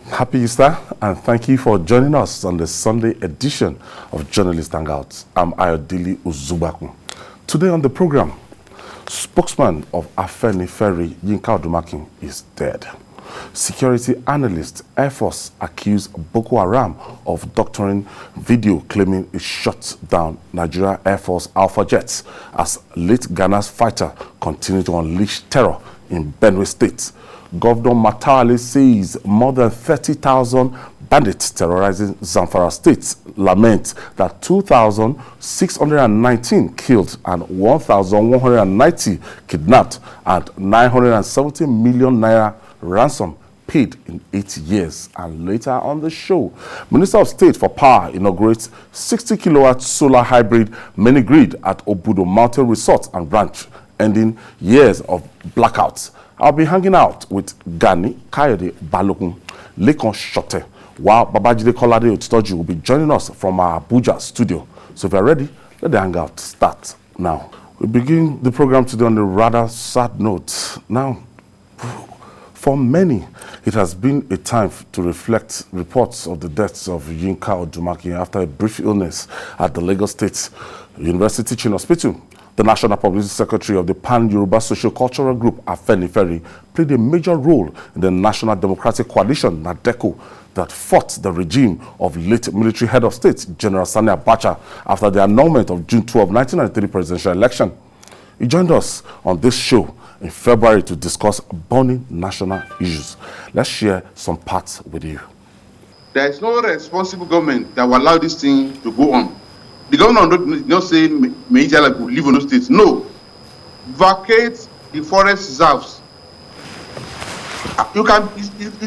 Happy Easter, and thank you for joining us on the Sunday edition of Journalist Hangouts. I'm Ayodele Uzubaku. Today on the program, spokesman of Afenifere, Yinka Odumakin, is dead. Security analyst Airforce accused Boko-Haram of doctoring video claiming it shot down Nigerian Airforce Alpha jets as late Ghana's fighter continued to unleash terror in Benue State. Governor Matawale says more than 30,000 bandits terrorizing Zamfara State lament that 2,619 killed and 1,190 kidnapped and 970 million naira ransom paid in 8 years. And later on the show, Minister of State for Power inaugurates 60 kilowatt solar hybrid mini grid at Obudo Mountain Resort and Ranch, ending years of blackouts. I'll be hanging out with Gani Kayode Balokun, Lekon Shote, while Babajide Kolade Otitoju will be joining us from our Abuja studio. So if you're ready, let the hangout start now. We begin the program today on a rather sad note. Now, for many, it has been a time to reflect reports of the deaths of Yinka Odumakin after a brief illness at the Lagos State University Teaching Hospital. The National Publicity Secretary of the Pan-Yoruba Socio-Cultural Group, Afenifere, played a major role in the National Democratic Coalition, NADECO, that fought the regime of late military head of state, General Sani Abacha, after the annulment of June 12, 1993 presidential election. He joined us on this show in February to discuss burning national issues. Let's share some parts with you. There is no responsible government that will allow this thing to go on. The governor did not say Nigeria could live on those states. No. Vacate the forest reserves. You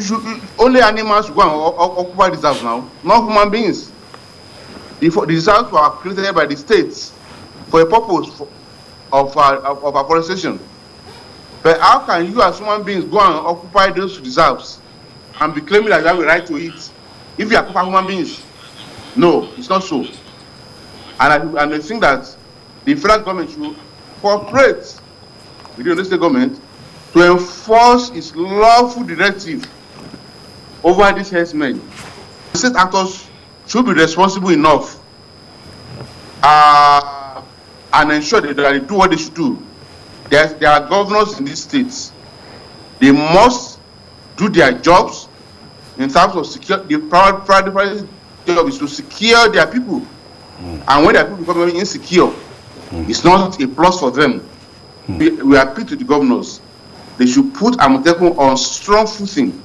should, only animals go and occupy reserves now, not human beings. The reserves were created by the states for a purpose of afforestation. But how can you as human beings go and occupy those reserves and be claiming that you have a right to it if you occupy human beings? No, it's not so. And I think that the federal government should cooperate with the state government to enforce its lawful directive over these herdsmen. The state actors should be responsible enough and ensure that they do what they should do. There are governors in these states. They must do their jobs in terms of secure. The primary job is to secure their people. And when their people become insecure, it's not a plus for them. We appeal to the governors. They should put Amotekun on strong footing,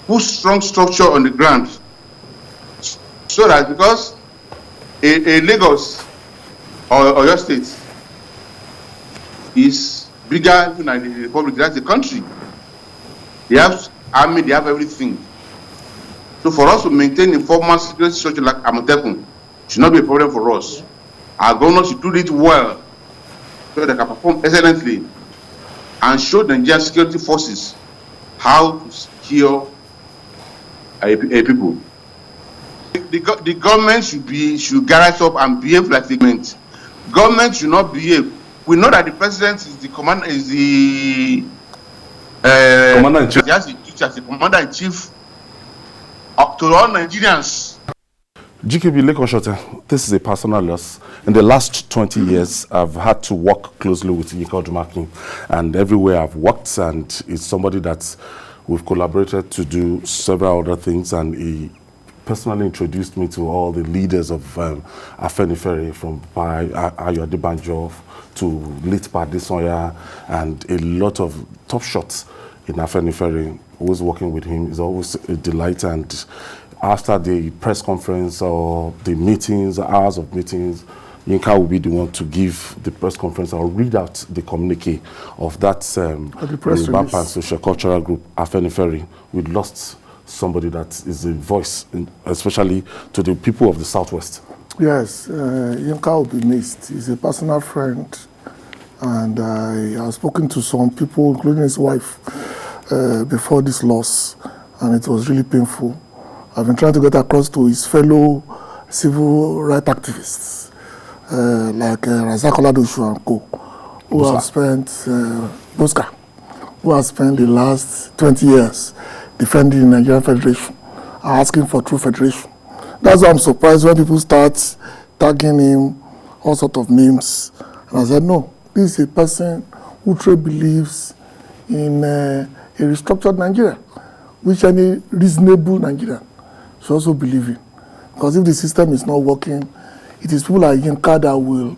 put strong structure on the ground, so that because a Lagos or your state is bigger than the Republic, that's the country. They have army, they have everything. So for us to maintain a formal security structure like Amotekun should not be a problem for us. Our governors should do it well so they can perform excellently and show the Nigerian security forces how to secure a people. The government should garage up and behave like the government. Government should not behave. We know that the president is the commander, commander-in-chief. He has the duty as the commander-in-chief to all Nigerians. GKB Lekon Shote, this is a personal loss. In the last 20 years, I've had to work closely with Yinka Odumakin, and everywhere I've worked, and it's somebody that we've collaborated to do several other things, and he personally introduced me to all the leaders of Afenifere, from Ayode Banjo to late Padesoya, and a lot of top shots in Afenifere. Always working with him is always a delight, and after the press conference or the meetings, hours of meetings, Yinka will be the one to give the press conference or read out the communique of that Yoruba Pan Social Cultural Group, Afenifere. We lost somebody that is a voice, especially to the people of the Southwest. Yes, Yinka will be missed. He's a personal friend, and I have spoken to some people, including his wife, before this loss, and it was really painful. I've been trying to get across to his fellow civil rights activists, like Razak Oladoshu and Co., who have spent, Boska, who have spent the last 20 years defending the Nigerian Federation. are asking for true federation. That's why I'm surprised when people start tagging him all sort of names. And I said, no, this is a person who truly believes in a restructured Nigeria, which any reasonable Nigerian should also believe in. Because if the system is not working, it is people like Yinka that will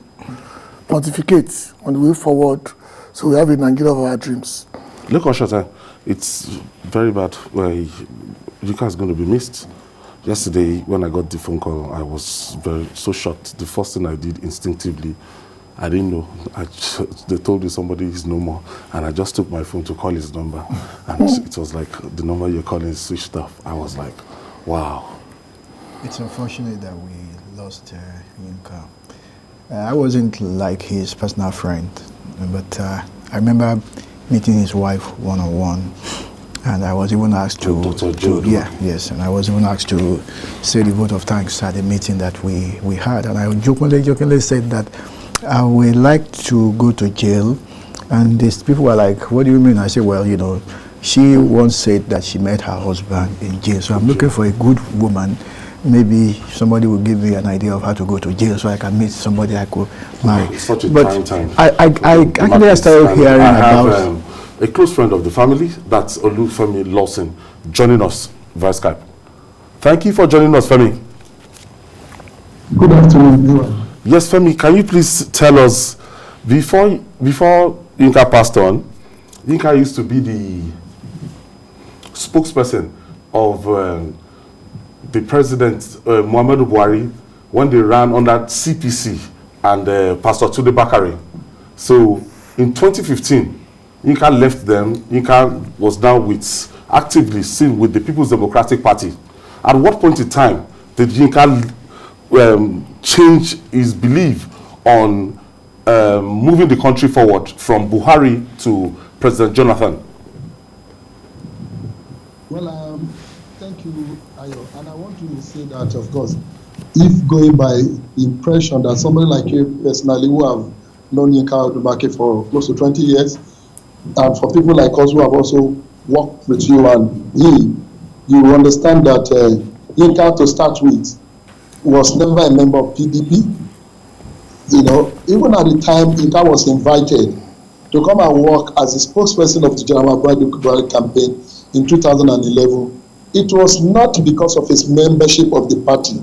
pontificate on the way forward, so we have a Nigeria of our dreams. Look, Oshata, it's very bad. Yinka is going to be missed. Yesterday, when I got the phone call, I was so shocked. The first thing I did instinctively, I didn't know. They told me somebody is no more, and I just took my phone to call his number, and it was like the number you're calling is switched off. I was like, wow. It's unfortunate that we lost Yinka. I wasn't like his personal friend, but I remember meeting his wife one-on-one, and I was even asked to and I was even asked to say the vote of thanks at the meeting that we had, and I jokingly said that I would like to go to jail, and these people were like, what do you mean? I said, well, you know, she once said that she met her husband in jail, so I'm looking for a good woman. Maybe somebody will give me an idea of how to go to jail so I can meet somebody I could marry. It's such a time. I actually started hearing about a close friend of the family, that's Olufemi Lawson, joining us via Skype. Thank you for joining us, Femi. Good afternoon, everyone. Yes, Femi, can you please tell us, before Yinka passed on, Yinka used to be the spokesperson of the president, Muhammadu Buhari, when they ran under CPC and Pastor Tunde Bakare. So in 2015, Yinka left them. Yinka was now actively seen with the People's Democratic Party. At what point in time did Yinka change his belief on moving the country forward from Buhari to President Jonathan? Well, thank you, Ayo. And I want to say that, of course, if going by the impression that somebody like you personally who have known Yinka Odubake for close to 20 years, and for people like us who have also worked with you and you understand that Yinka, to start with, was never a member of PDP. You know, even at the time Yinka was invited to come and work as a spokesperson of the General Buhari campaign in 2011, it was not because of his membership of the party,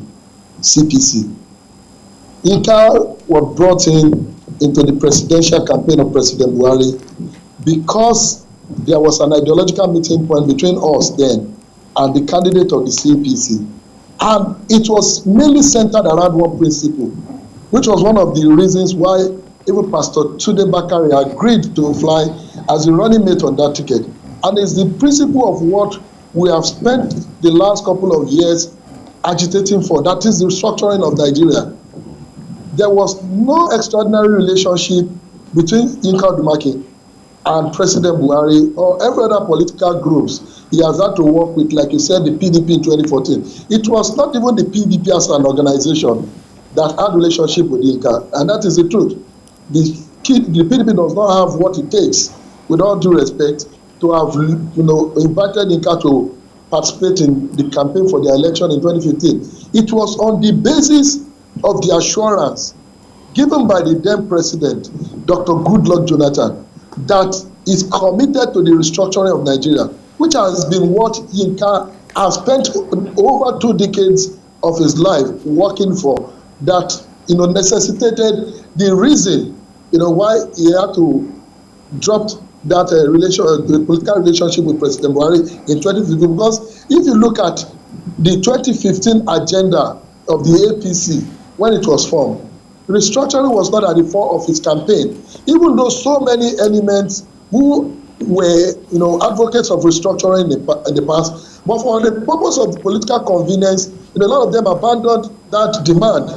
CPC. Yinka was brought into the presidential campaign of President Buhari because there was an ideological meeting point between us then and the candidate of the CPC. And it was mainly centered around one principle, which was one of the reasons why even Pastor Tunde Bakare agreed to fly as a running mate on that ticket. And it's the principle of what we have spent the last couple of years agitating for, that is the restructuring of Nigeria. There was no extraordinary relationship between Yinka Odubake and President Buhari or every other political groups he has had to work with, like you said, the PDP in 2014. It was not even the PDP as an organization that had relationship with Yinka, and that is the truth. The PDP does not have what it takes, with all due respect, to have invited Yinka to participate in the campaign for the election in 2015. It was on the basis of the assurance given by the then president, Dr. Goodluck Jonathan, that is committed to the restructuring of Nigeria, which has been what Yinka has spent over 2 decades of his life working for, that necessitated the reason why he had to drop that the political relationship with President Buhari in 2015. Because if you look at the 2015 agenda of the APC when it was formed, restructuring was not at the fore of his campaign, even though so many elements who were advocates of restructuring in the past, but for the purpose of political convenience, a lot of them abandoned that demand,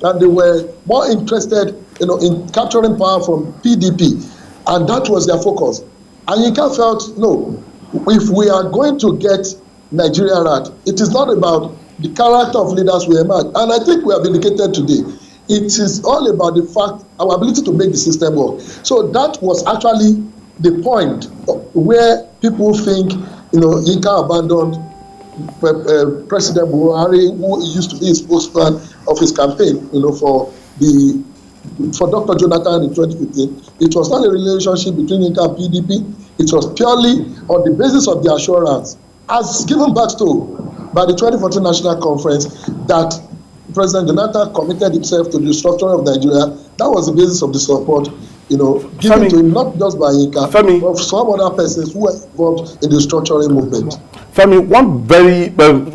and they were more interested in capturing power from PDP, and that was their focus. And Yinka felt, no, if we are going to get Nigeria right, it is not about the character of leaders we emerge. And I think we have indicated today, it is all about the fact, our ability to make the system work. So that was actually the point where people think, Yinka abandoned President Buhari, who used to be a spokesman of his campaign, for Dr. Jonathan in 2015, it was not a relationship between Yinka and PDP. It was purely on the basis of the assurance, as given back to by the 2014 National Conference, that President Jonathan committed himself to the restructuring of Nigeria. That was the basis of the support, given to him, not just by Yinka, but some other persons who were involved in the restructuring movement. Femi,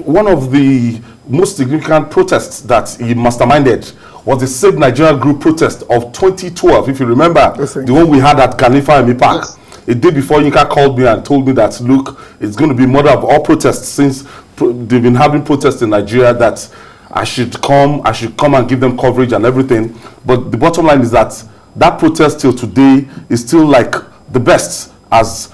one of the most significant protests that he masterminded was the Save Nigeria Group protest of 2012, if you remember, the one we had at Khalifa Emi Park. Yes. A day before, Yinka called me and told me that, look, it's going to be mother of all protests since they've been having protests in Nigeria, that I should come and give them coverage and everything. But the bottom line is that protest till today is still like the best, as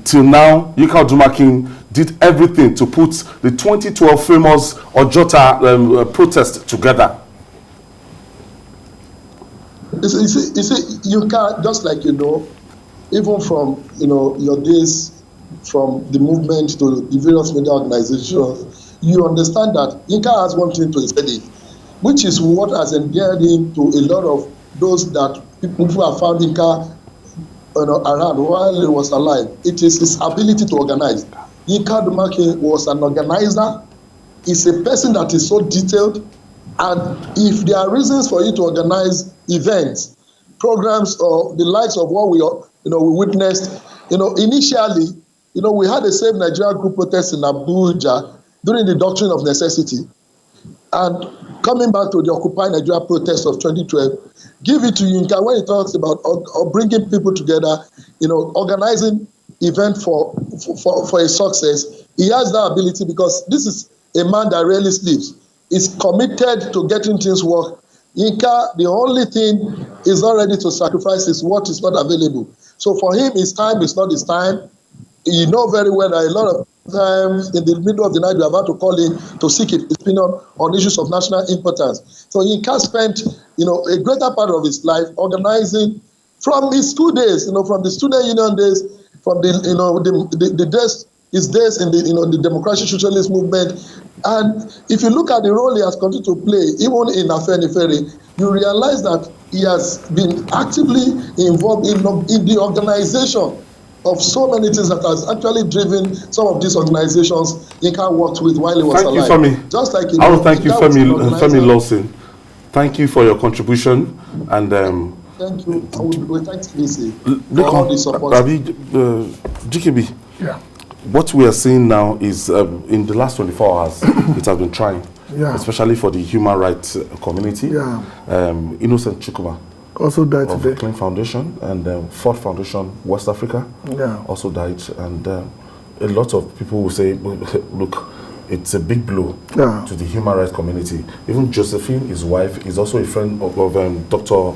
till now, Yinka Odumakin did everything to put the 2012 famous Ojota protest together. You see, you can't, just like, even from, your days from the movement to the various media organizations, you understand that Yinka has one thing to say, which is what has endeared him to a lot of those that people who have found Yinka around while he was alive. It is his ability to organize. Yinka Odumakin was an organizer. He's a person that is so detailed, and if there are reasons for you to organize events, programs, or the likes of what we witnessed, initially, we had a Save Nigeria Group protest in Abuja during the doctrine of necessity, and coming back to the Occupy Nigeria protest of 2012, give it to Yinka when he talks about bringing people together, organizing event for a success. He has that ability because this is a man that rarely sleeps. He's committed to getting things work. Yinka, the only thing is not ready to sacrifice is what is not available. So for him, his time is not his time. You know very well that a lot of times in the middle of the night, we have had to call in to seek his opinion on issues of national importance. So Yinka spent, a greater part of his life organizing from his school days, from the student union days, from the days, his days in the democratic socialist movement. And if you look at the role he has continued to play, even in Afenifere, you realize that he has been actively involved in the organization of so many things that has actually driven some of these organizations Yinka worked with while he was alive. Thank you, Femi. Just like I will thank you, Femi Lawson. Thank you for your contribution, and thank you. We thank TBC for all the support. GKB. Yeah. What we are seeing now is in the last 24 hours, it has been trying, especially for the human rights community. Yeah. Innocent Chukwuma also died of today. the Clean Foundation and Ford Foundation, West Africa, also died. And a lot of people will say, look, it's a big blow to the human rights community. Even Josephine, his wife, is also a friend of Dr.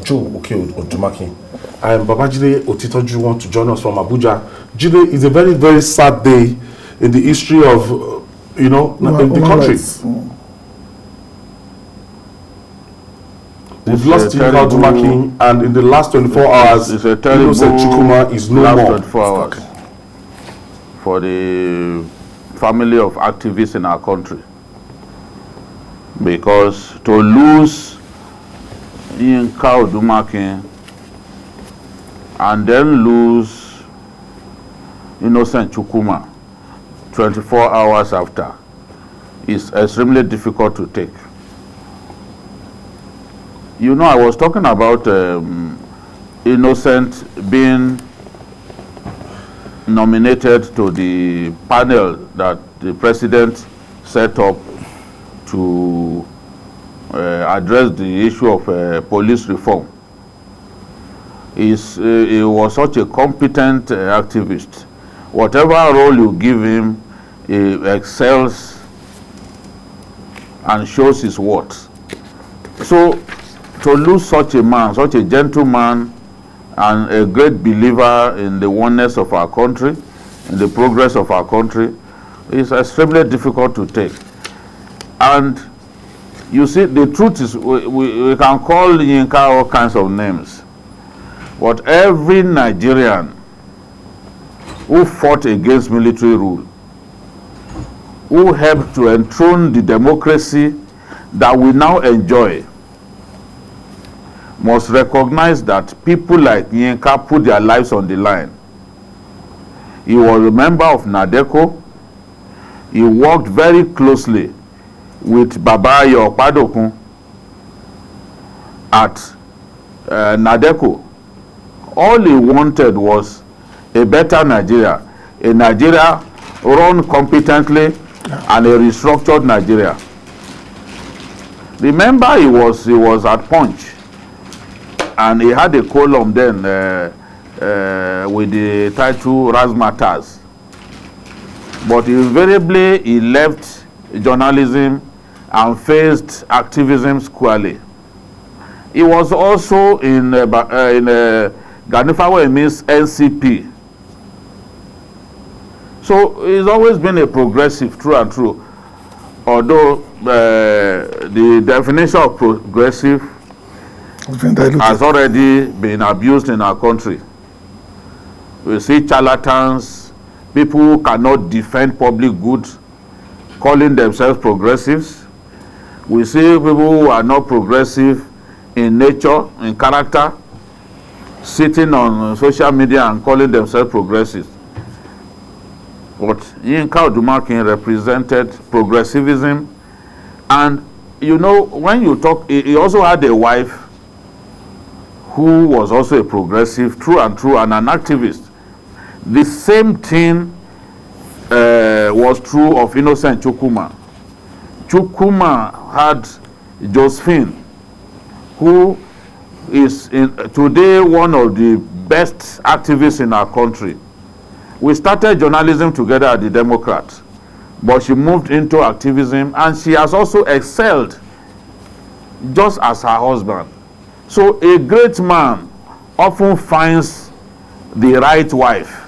Joe Odumakin. Babajide Otitoju want to join us from Abuja. Jide, is a very, very sad day in the history of, the country. We've lost Yinka Odumakin, and in the last 24 hours, Innocent Chukwuma is no more. 24 hours for the family of activists in our country. Because to lose Yinka Odumakin and then lose Innocent Chukwuma 24 hours after is extremely difficult to take. I was talking about Innocent being nominated to the panel that the president set up to address the issue of police reform. He was such a competent activist. Whatever role you give him, he excels and shows his worth. So to lose such a man, such a gentleman, and a great believer in the oneness of our country, in the progress of our country, is extremely difficult to take. And you see, the truth is, we can call Yinka all kinds of names, but every Nigerian who fought against military rule, who helped to enthrone the democracy that we now enjoy, must recognize that people like Yinka put their lives on the line. He was a member of NADECO. He worked very closely with Baba Yopadokun at NADECO. All he wanted was a better Nigeria, a Nigeria run competently, and a restructured Nigeria. Remember, he was at Punch, and he had a column then with the title Razzmatazz. But invariably, he left journalism and faced activism squarely. He was also in Ganifawa Emin's NCP. So he's always been a progressive, true and true. Although the definition of progressive has already been abused in our country. We see charlatans, people who cannot defend public good, calling themselves progressives. We see people who are not progressive in nature, in character, sitting on social media and calling themselves progressives. But Yinka Odumakin represented progressivism. And you know, when you talk, he also had a wife who was also a progressive, true and an activist. The same thing was true of Innocent Chukwuma. Chukwuma had Josephine, who is today one of the best activists in our country. We started journalism together at the Democrat, but she moved into activism, and she has also excelled just as her husband. So a great man often finds the right wife.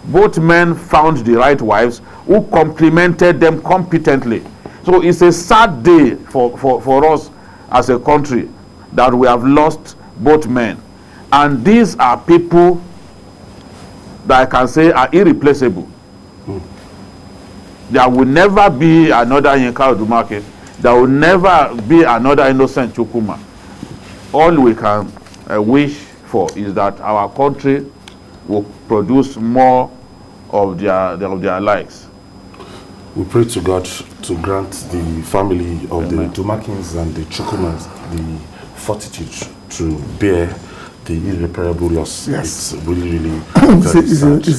Both men found the right wives who complemented them competently. So it's a sad day for us as a country that we have lost both men. And these are people that I can say are irreplaceable. There will never be another Yinka Odumakin. There will never be another Innocent Chukwuma. All we can wish for is that our country will produce more of their likes. We pray to God to grant the family of the Dumakins and the Chukwumas the fortitude to bear the irreparable loss. Yes. It's really it's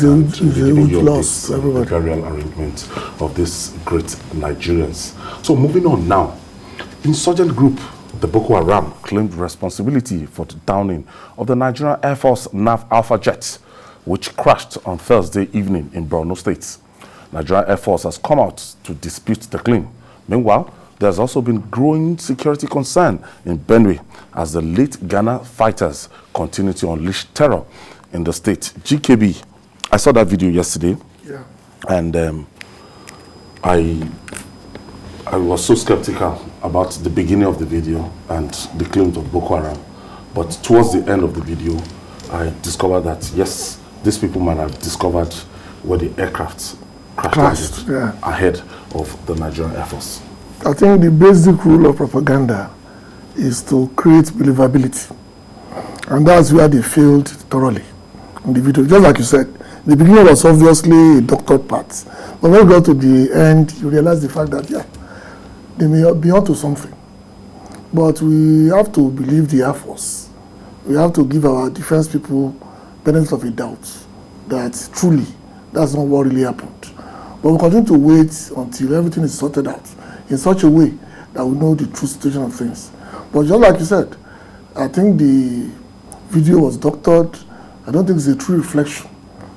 a huge loss. The burial arrangement of these great Nigerians. So moving on now, insurgent group the Boko-Haram claimed responsibility for the downing of the Nigerian Airforce NAV Alpha jet, which crashed on Thursday evening in Borno State. Nigerian Air Force has come out to dispute the claim. Meanwhile, there's also been growing security concern in Benue as the late Ghana fighters continue to unleash terror in the state. GKB, I saw that video yesterday, and I was so skeptical about the beginning of the video and the claims of Boko Haram. But towards the end of the video, I discovered that, yes, these people might have discovered where the aircraft crashed ahead of the Nigerian Air Force. I think the basic rule of propaganda is to create believability. And that's where they failed thoroughly in the video. Just like you said, the beginning was obviously a doctored part. But when you go to the end, you realize the fact that, they may be onto something. But we have to believe the Air Force. We have to give our defense people benefit of a doubt that truly that's not what really happened. But we continue to wait until everything is sorted out in such a way that we know the true situation of things. But just like you said, I think the video was doctored. I don't think it's a true reflection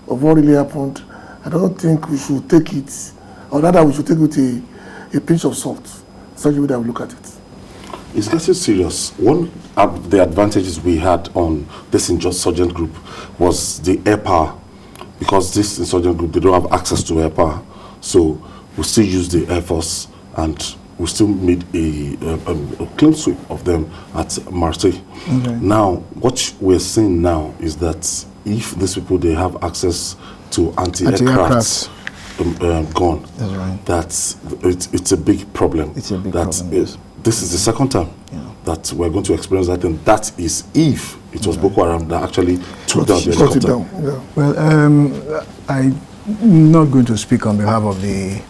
of what really happened. I don't think we should take it, or rather we should take it with a pinch of salt, such a way that we look at it. It's getting serious. One of the advantages we had on this insurgent group was the air power. Because this insurgent group, they don't have access to air power. So we still use the Air Force, and we still made a clean sweep of them at Marseille. Okay. Now, what we're seeing now is that if these people, they have access to anti-aircraft, gone. That's right. It's a big problem. It's a big problem. Yes. This is the second time that we're going to experience that, and that is if it was Boko Haram that actually took down the helicopter. Yeah. Well, I'm not going to speak on behalf of the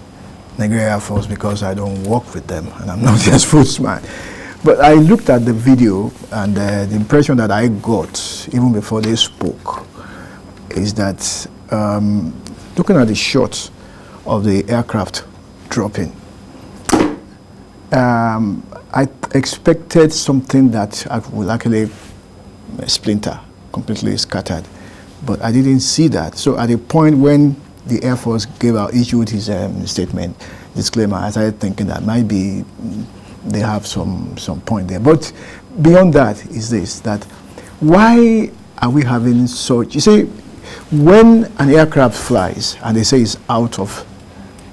Nigerian Airforce because I don't work with them and I'm not their spokesman. But I looked at the video, and the impression that I got, even before they spoke, is that looking at the shots of the aircraft dropping, I expected something that would actually splinter, completely scattered. But I didn't see that. So at the point when the Air Force issued his statement, disclaimer, I started thinking that might be they have some point there. But beyond that is this, that why are we having such, you see, when an aircraft flies and they say it's out of,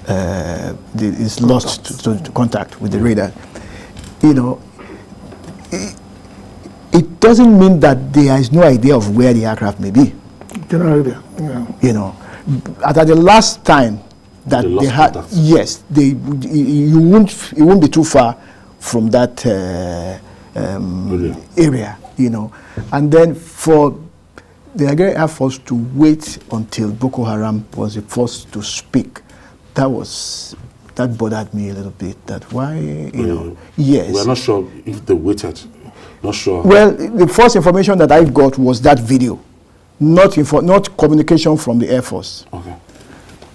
it's lost to contact with the radar, you know, it doesn't mean that there is no idea of where the aircraft may be. General idea, yeah. You know, at the last time that they had, contact. yes, you won't be too far from that area, you know. And then for the Nigerian Air Force to wait until Boko-Haram was the first to speak, that bothered me a little bit. That why, you know, yes. We're not sure if they waited. Not sure. Well, the first information that I got was that video, not communication from the Air Force. Okay.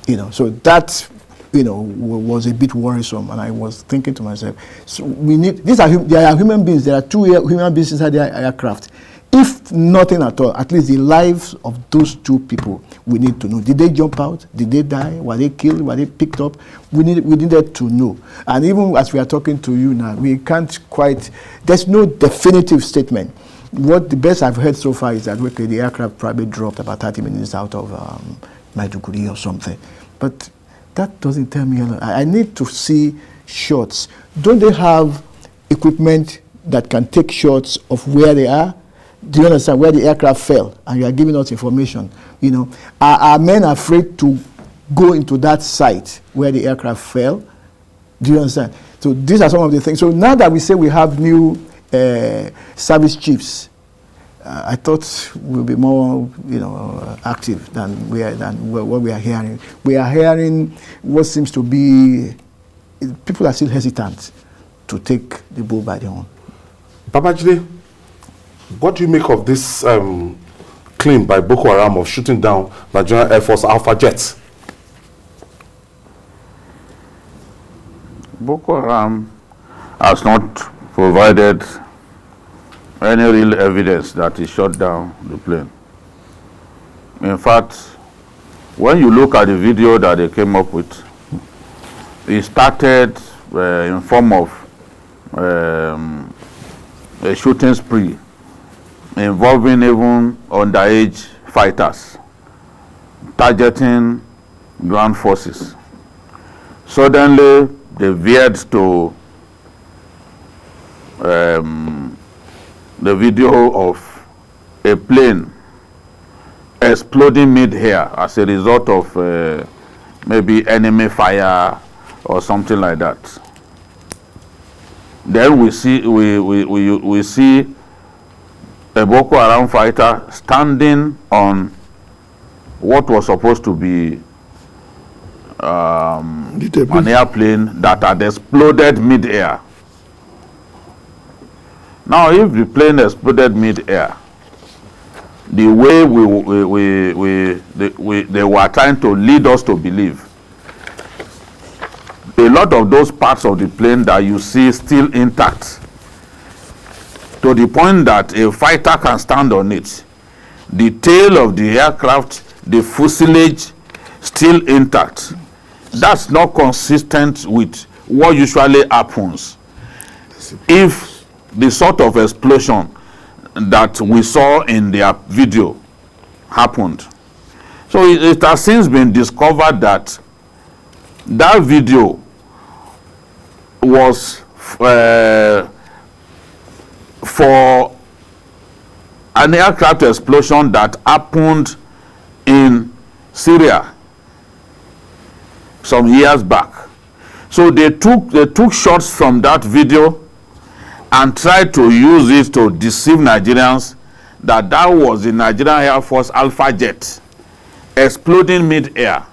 You know, so that, you know, was a bit worrisome, and I was thinking to myself, so we need, there are human beings, there are two human beings inside the aircraft. If nothing at all, at least the lives of those two people, we need to know. Did they jump out? Did they die? Were they killed? Were they picked up? We needed to know. And even as we are talking to you now, we can't quite, there's no definitive statement. What the best I've heard so far is that, okay, the aircraft probably dropped about 30 minutes out of Maiduguri or something. But that doesn't tell me a lot. I need to see shots. Don't they have equipment that can take shots of where they are? Do you understand, where the aircraft fell, and you are giving us information? You know, are men afraid to go into that site where the aircraft fell? Do you understand? So these are some of the things. So now that we say we have new service chiefs, I thought we'll be more, you know, active than what we are hearing. We are hearing what seems to be, people are still hesitant to take the bull by the horn. Babajide, what do you make of this claim by Boko Haram of shooting down Nigerian Air Force Alpha jets? Boko Haram has not provided any real evidence that he shot down the plane. In fact, when you look at the video that they came up with, it started in form of a shooting spree involving even underage fighters targeting ground forces. Suddenly, they veered to the video of a plane exploding mid-air as a result of maybe enemy fire or something like that. Then we see a Boko Haram fighter standing on what was supposed to be an airplane that had exploded mid-air. Now, if the plane exploded mid-air, the way they were trying to lead us to believe, a lot of those parts of the plane that you see still intact, to the point that a fighter can stand on it. The tail of the aircraft, the fuselage, still intact. That's not consistent with what usually happens if the sort of explosion that we saw in their video happened. So it has since been discovered that that video was for an aircraft explosion that happened in Syria. some years back. So they took shots from that video and tried to use it to deceive Nigerians that was the Nigerian Air Force Alpha jet exploding mid-air.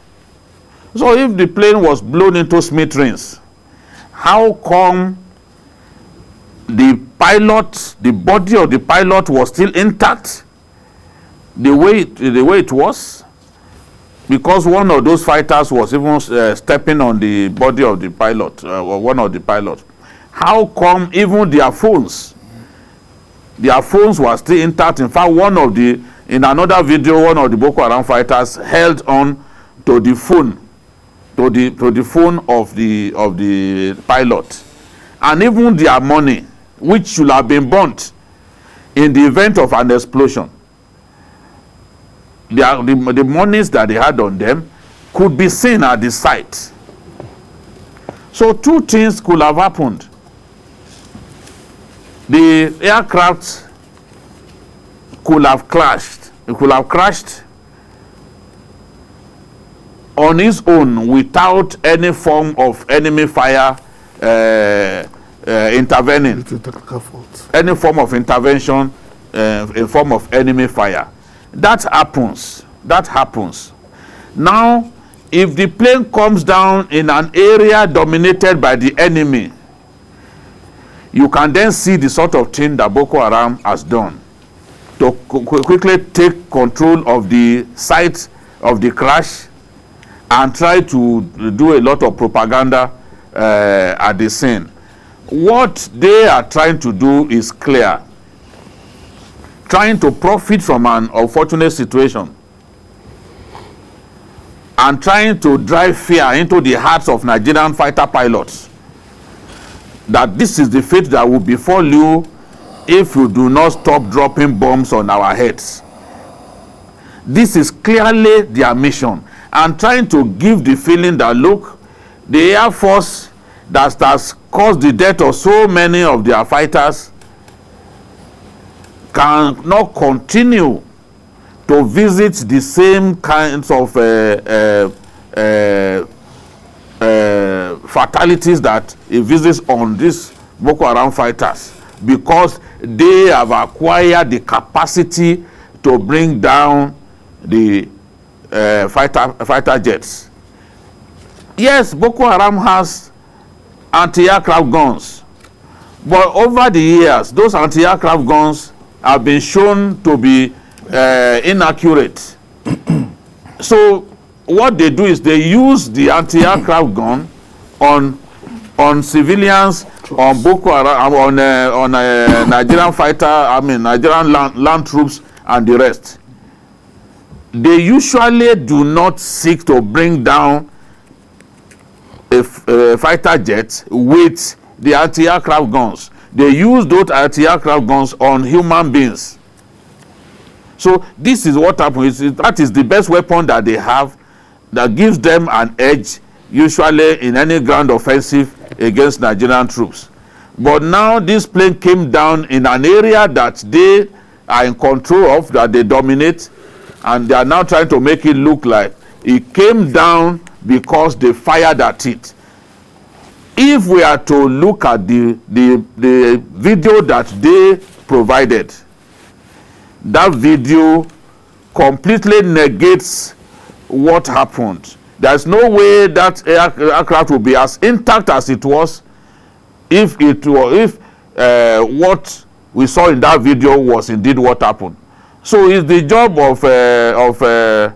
So if the plane was blown into smithereens, how come the body of the pilot was still intact the way it was? Because one of those fighters was even stepping on the body of the pilot, or one of the pilots. How come even their phones were still intact? In fact, in another video, one of the Boko-Haram fighters held on to the phone, to the phone of the pilot, and even their money, which should have been burnt in the event of an explosion. The monies that they had on them could be seen at the site. So two things could have happened. The aircraft could have crashed. It could have crashed on its own without any form of enemy fire intervening. Any form of intervention in form of enemy fire. That happens. Now, if the plane comes down in an area dominated by the enemy, you can then see the sort of thing that Boko Haram has done to quickly take control of the site of the crash and try to do a lot of propaganda at the scene. What they are trying to do is clear. Trying to profit from an unfortunate situation and trying to drive fear into the hearts of Nigerian fighter pilots that this is the fate that will befall you if you do not stop dropping bombs on our heads. This is clearly their mission, and trying to give the feeling that, look, the Air Force that has caused the death of so many of their fighters cannot continue to visit the same kinds of fatalities that it visits on these Boko Haram fighters, because they have acquired the capacity to bring down the fighter jets. Yes, Boko Haram has anti-aircraft guns, but over the years, those anti-aircraft guns have been shown to be inaccurate. So what they do is they use the anti-aircraft gun on civilians, on Boko Haram, on Nigerian Nigerian land troops and the rest. They usually do not seek to bring down a fighter jet with the anti-aircraft guns. They use those anti-aircraft guns on human beings. So this is what happens. That is the best weapon that they have, that gives them an edge, usually in any ground offensive against Nigerian troops. But now this plane came down in an area that they are in control of, that they dominate, and they are now trying to make it look like it came down because they fired at it. If we are to look at the video that they provided, that video completely negates what happened. There's no way that aircraft will be as intact as it was if what we saw in that video was indeed what happened. So it's the job of a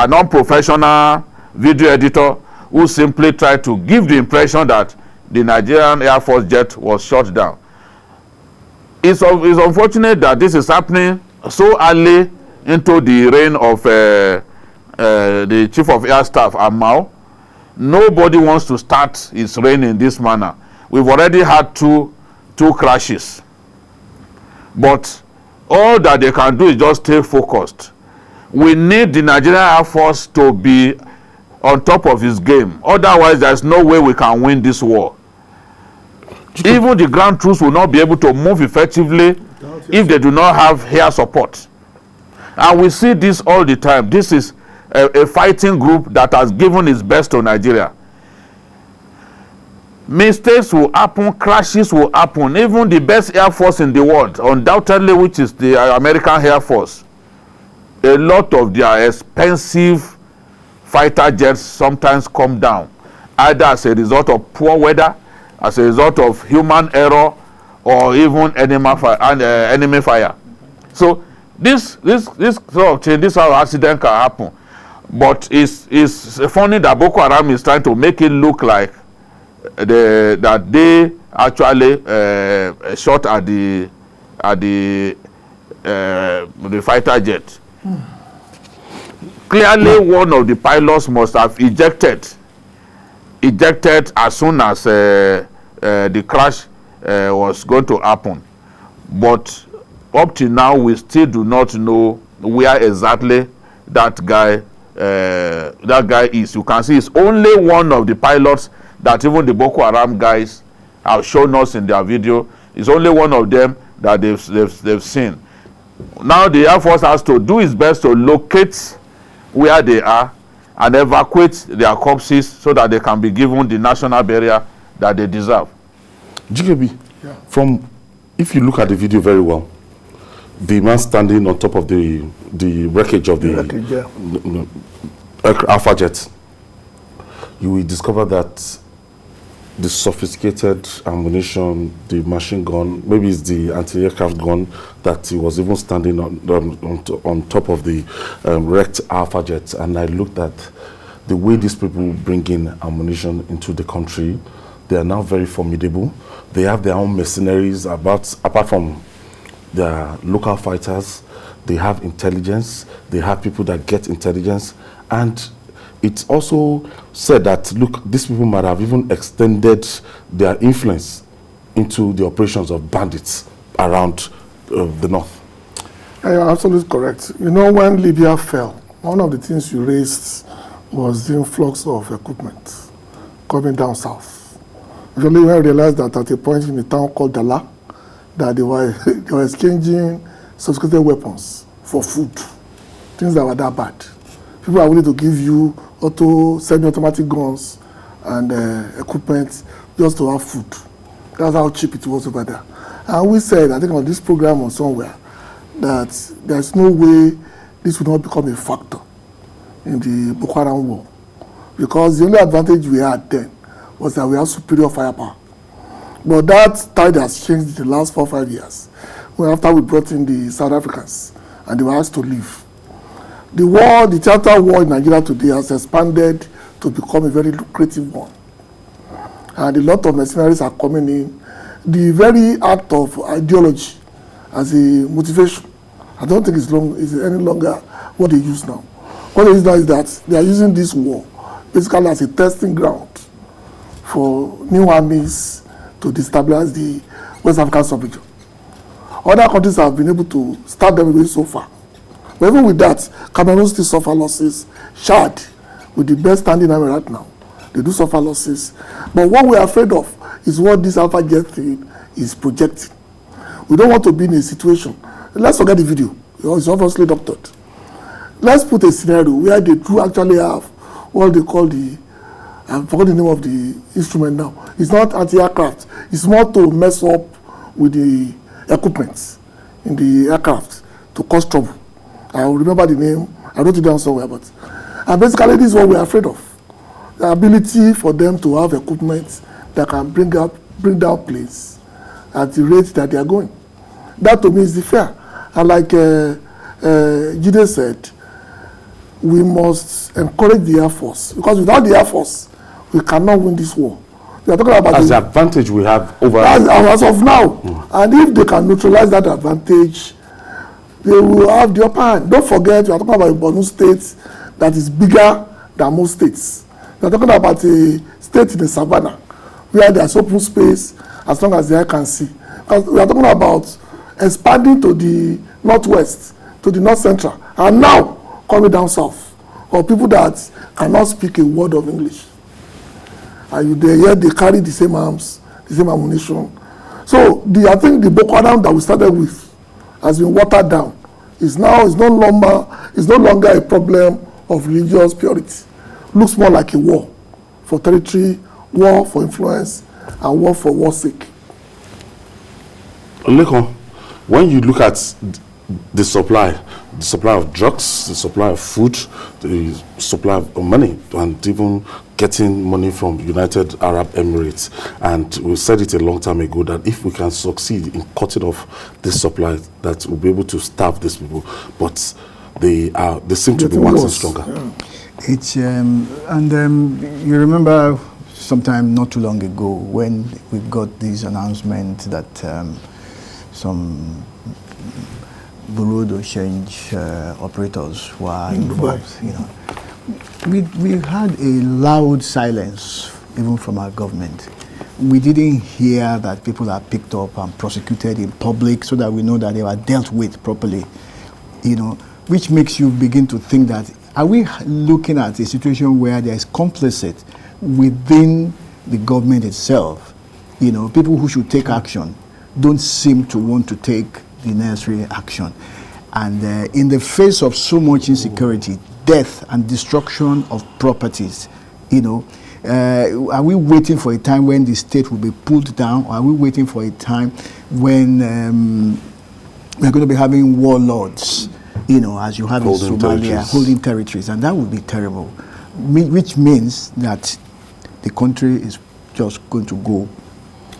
non-professional video editor who simply tried to give the impression that the Nigerian Air Force jet was shot down. It's unfortunate that this is happening so early into the reign of the Chief of Air Staff, Amao. Nobody wants to start his reign in this manner. We've already had two crashes. But all that they can do is just stay focused. We need the Nigerian Air Force to be on top of his game. Otherwise, there's no way we can win this war. Even the ground troops will not be able to move effectively if they do not have air support. And we see this all the time. This is a fighting group that has given its best to Nigeria. Mistakes will happen, crashes will happen. Even the best Air Force in the world, undoubtedly, which is the American Air Force, a lot of their expensive fighter jets sometimes come down, either as a result of poor weather, as a result of human error, or even enemy fire. So this sort of thing, this sort of accident can happen. But it's funny that Boko Haram is trying to make it look like that they actually shot at the fighter jet. Clearly, one of the pilots must have ejected as soon as the crash was going to happen. But up to now, we still do not know where exactly that guy is. You can see it's only one of the pilots that even the Boko Haram guys have shown us in their video. It's only one of them that they've seen. Now the Air Force has to do its best to locate where they are and evacuate their corpses so that they can be given the national burial that they deserve. GKB, if you look at the video very well, the man standing on top of the wreckage of the Alpha jet, you will discover that the sophisticated ammunition, the machine gun, maybe it's the anti-aircraft gun that he was even standing on top of the wrecked Alpha jet. And I looked at the way these people bring in ammunition into the country. They are now very formidable. They have their own mercenaries apart from their local fighters. They have intelligence. They have people that get intelligence. And it's also said that, look, these people might have even extended their influence into the operations of bandits around the north. You're absolutely correct. You know, when Libya fell, one of the things you raised was the influx of equipment coming down south. Usually when I realized that at a point in a town called Dala, that they were exchanging sophisticated weapons for food, things that were that bad. People are willing to give you semi-automatic guns and equipment just to have food. That's how cheap it was over there. And we said, I think on this program or somewhere, that there's no way this would not become a factor in the Boko Haram war. Because the only advantage we had then was that we had superior firepower. But that tide has changed in the last 4 or 5 years. After we brought in the South Africans and they were asked to leave. The theater war in Nigeria today has expanded to become a very lucrative one. And a lot of mercenaries are coming in. The very act of ideology as a motivation, I don't think it's any longer what they use now. What they use now is that they are using this war basically as a testing ground for new armies to destabilize the West African sub-region. Other countries have been able to start them away so far. But even with that, Cameroon still suffer losses. Chad, with the best standing army right now, they do suffer losses. But what we're afraid of is what this Alpha jet thing is projecting. We don't want to be in a situation. Let's forget the video. It's obviously doctored. Let's put a scenario where they do actually have what they call I forgot the name of the instrument now. It's not anti-aircraft. It's more to mess up with the equipment in the aircraft to cause trouble. I will remember the name. I wrote it down somewhere. And basically, this is what we're afraid of. The ability for them to have equipment that can bring down planes at the rate that they are going. That to me is the fear. And like Jide said, we must encourage the Air Force. Because without the Air Force, we cannot win this war. We are talking about the advantage we have over as of now. And if they can neutralize that advantage, they will have the upper hand. Don't forget, we are talking about a Borno state that is bigger than most states. We are talking about a state in the savannah where there's open space as long as the eye can see. Because we are talking about expanding to the northwest, to the north central, and now coming down south, or people that cannot speak a word of English. And yet they carry the same arms, the same ammunition. So I think the Boko Haram that we started with has been watered down. It's no longer a problem of religious purity. Looks more like a war for territory, war for influence, and war for war's sake. Lekon, when you look at the supply of drugs, the supply of food, the supply of money, and even getting money from United Arab Emirates, and we said it a long time ago that if we can succeed in cutting off this supply, that we'll be able to starve these people. But they seem to be waxing stronger. Yeah. It's you remember sometime not too long ago when we got this announcement that some bureau de change operators were involved. You know, we had a loud silence even from our government. We didn't hear that people are picked up and prosecuted in public so that we know that they were dealt with properly. You know, which makes you begin to think that, are we looking at a situation where there is complicit within the government itself? You know, people who should take action don't seem to want to take the necessary action. And in the face of so much insecurity, death and destruction of properties, you know, are we waiting for a time when the state will be pulled down? Or are we waiting for a time when we're going to be having warlords, you know, as you have holding in Somalia, holding territories? And that would be terrible, which means that the country is just going to go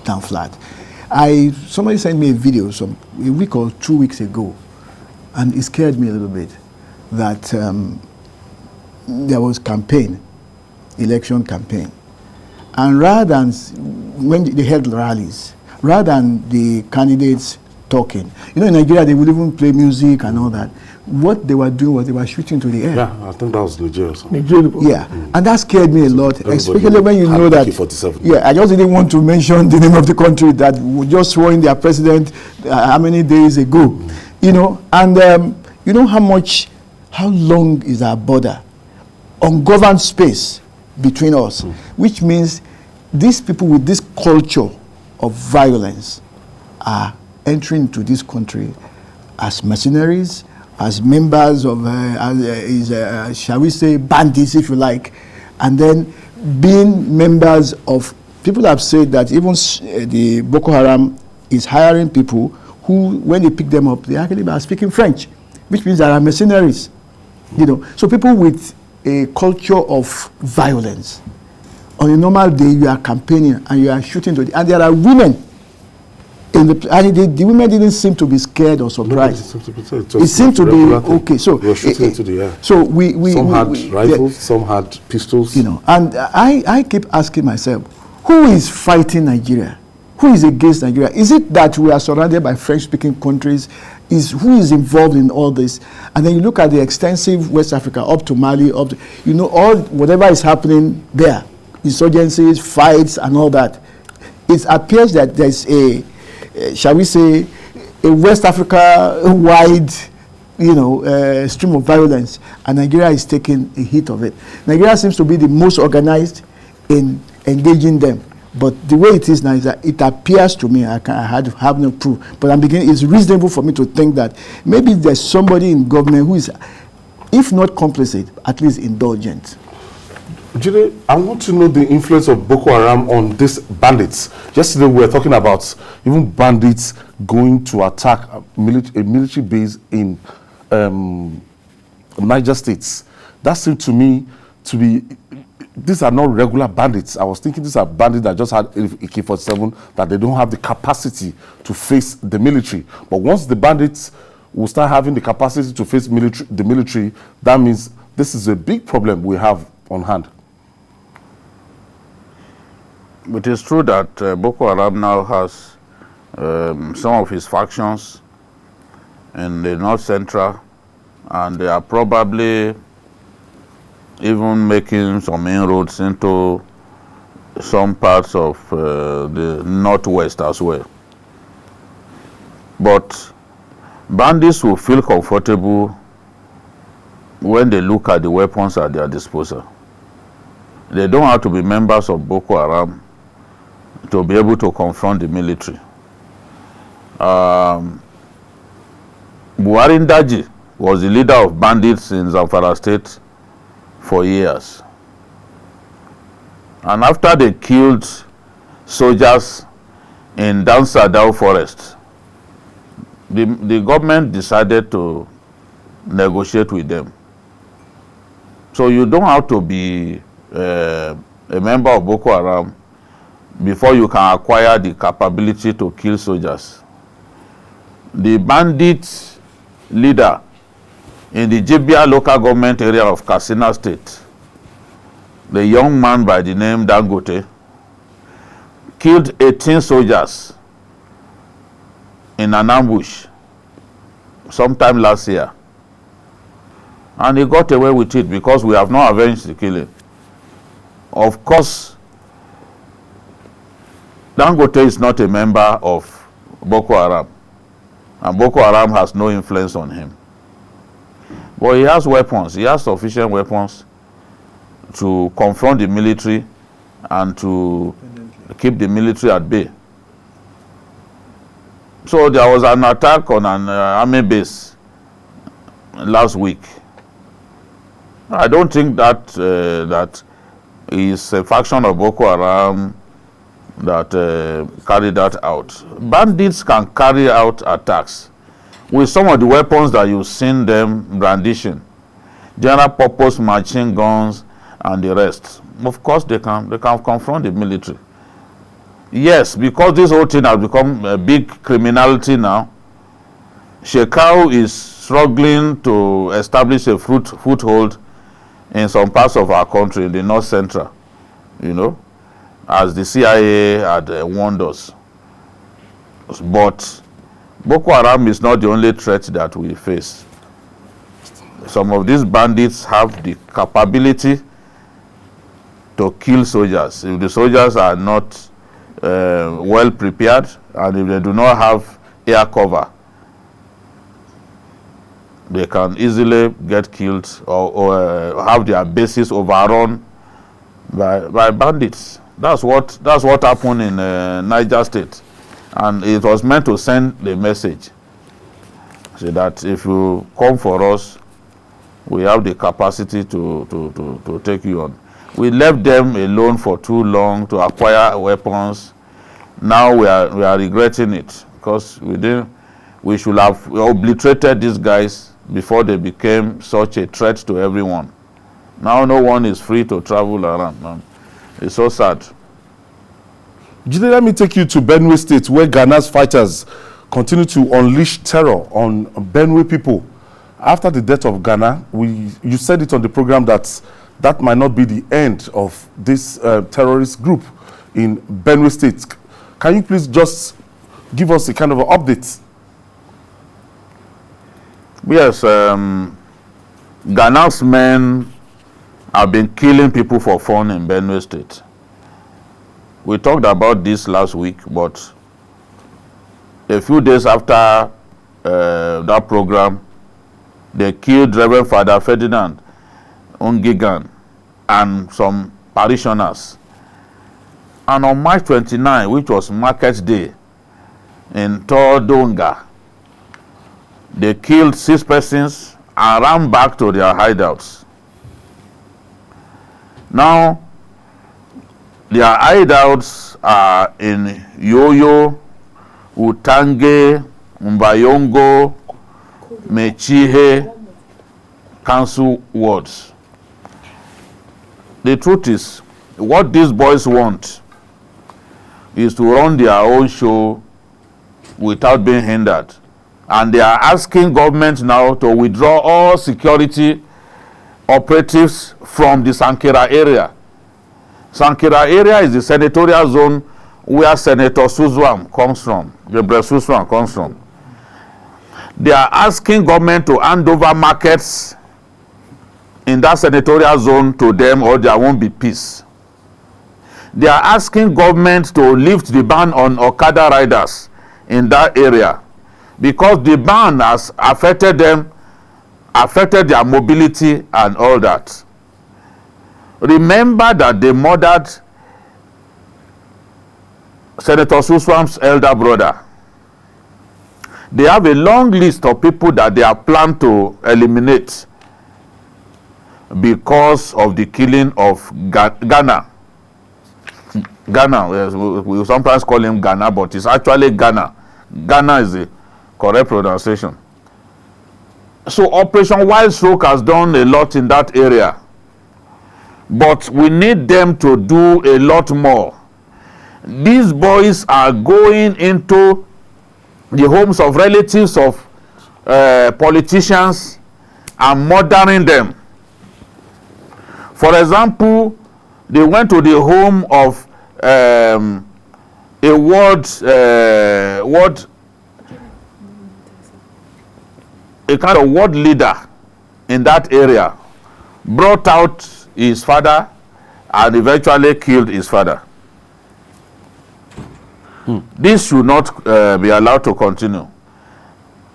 down flat. Somebody sent me a video a week or 2 weeks ago, and it scared me a little bit that there was election campaign. And rather than, when they held rallies, rather than the candidates talking, you know, in Nigeria they would even play music and all that. What they were doing was they were shooting to the air. Yeah, I think that was Nigeria. Nigeria. And that scared me a lot, especially when you know that. Yeah, I just didn't want to mention the name of the country that was just throwing their president how many days ago, you know. And you know how long is our border, ungoverned space between us, which means these people with this culture of violence are entering into this country as mercenaries, as members of, shall we say, bandits, if you like, and then being members of, people have said that even the Boko-Haram is hiring people who, when they pick them up, they actually are speaking French, which means they are mercenaries, you know. So people with a culture of violence. On a normal day, you are campaigning and you are shooting to and there are women. And the women didn't seem to be scared or surprised. It seemed to be okay. So we were shooting into the air. So some had rifles, some had pistols. You know, and I keep asking myself, who is fighting Nigeria? Who is against Nigeria? Is it that we are surrounded by French-speaking countries? Who is involved in all this? And then you look at the extensive West Africa, up to Mali, up to, you know, whatever is happening there, insurgencies, fights, and all that. It appears that there's shall we say, a West Africa-wide, you know, stream of violence, and Nigeria is taking a hit of it. Nigeria seems to be the most organized in engaging them. But the way it is now is that it appears to me, I have no proof, but it's reasonable for me to think that maybe there's somebody in government who is, if not complicit, at least indulgent. Jide, I want to know the influence of Boko Haram on these bandits. Yesterday we were talking about even bandits going to attack a military base in Niger States. That seemed to me to be, these are not regular bandits. I was thinking these are bandits that just had AK-47, that they don't have the capacity to face the military. But once the bandits will start having the capacity to face the military, that means this is a big problem we have on hand. It is true that Boko Haram now has some of his factions in the North Central, and they are probably even making some inroads into some parts of the Northwest as well. But bandits will feel comfortable when they look at the weapons at their disposal. They don't have to be members of Boko Haram to be able to confront the military. Buhari Ndaji was the leader of bandits in Zamfara State for years. And after they killed soldiers in Dansadao forest, the government decided to negotiate with them. So you don't have to be a member of Boko Haram before you can acquire the capability to kill soldiers. The bandit leader in the Jibia local government area of Katsina State, the young man by the name Dangote, killed 18 soldiers in an ambush sometime last year. And he got away with it because we have not avenged the killing. Of course, Dangote is not a member of Boko Haram, and Boko Haram has no influence on him. But he has weapons. He has sufficient weapons to confront the military and to keep the military at bay. So there was an attack on an army base last week. I don't think that that is a faction of Boko Haram that carried that out. Bandits can carry out attacks with some of the weapons that you've seen them brandishing, general purpose machine guns and the rest. Of course, they can confront the military. Yes, because this whole thing has become a big criminality now. Shekau is struggling to establish a foothold in some parts of our country, in the north central, as the CIA had warned us. But Boko Haram is not the only threat that we face. Some of these bandits have the capability to kill soldiers. If the soldiers are not well prepared, and if they do not have air cover, they can easily get killed or have their bases overrun by bandits. That's what happened in Niger State, and it was meant to send the message, so that if you come for us, we have the capacity to take you on. We left them alone for too long to acquire weapons. Now we are regretting it, because we should have obliterated these guys before they became such a threat to everyone. Now no one is free to travel around. It's so sad. Jide, let me take you to Benue State, where Ghana's fighters continue to unleash terror on Benue people. After the death of Ghana, you said it on the program that might not be the end of this terrorist group in Benue State. Can you please just give us a kind of an update? Yes, Ghana's men have been killing people for fun in Benue State. We talked about this last week, but a few days after that program, they killed Reverend Father Ferdinand Ongigan and some parishioners. And on March 29, which was Market Day in Tordonga, they killed 6 persons and ran back to their hideouts. Now, their hideouts are in Yoyo, Utange, Mbayongo, Mechihe council wards. The truth is, what these boys want is to run their own show without being hindered. And they are asking government now to withdraw all security operatives from the Sankera area. Sankera area is the senatorial zone where Senator Suswam comes from, Gabriel Suswam comes from. They are asking government to hand over markets in that senatorial zone to them, or there won't be peace. They are asking government to lift the ban on Okada riders in that area, because the ban has affected them, affected their mobility and all that. Remember that they murdered Senator Suswam's elder brother. They have a long list of people that they are planned to eliminate. because of the killing of Ghana. Ghana, yes, we sometimes call him Ghana, but it's actually Ghana. Ghana is the correct pronunciation. So Operation Wild Stroke has done a lot in that area. But we need them to do a lot more. These boys are going into the homes of relatives of politicians and murdering them. For example, they went to the home of a kind of ward leader in that area, brought out his father and eventually killed his father. This should not be allowed to continue.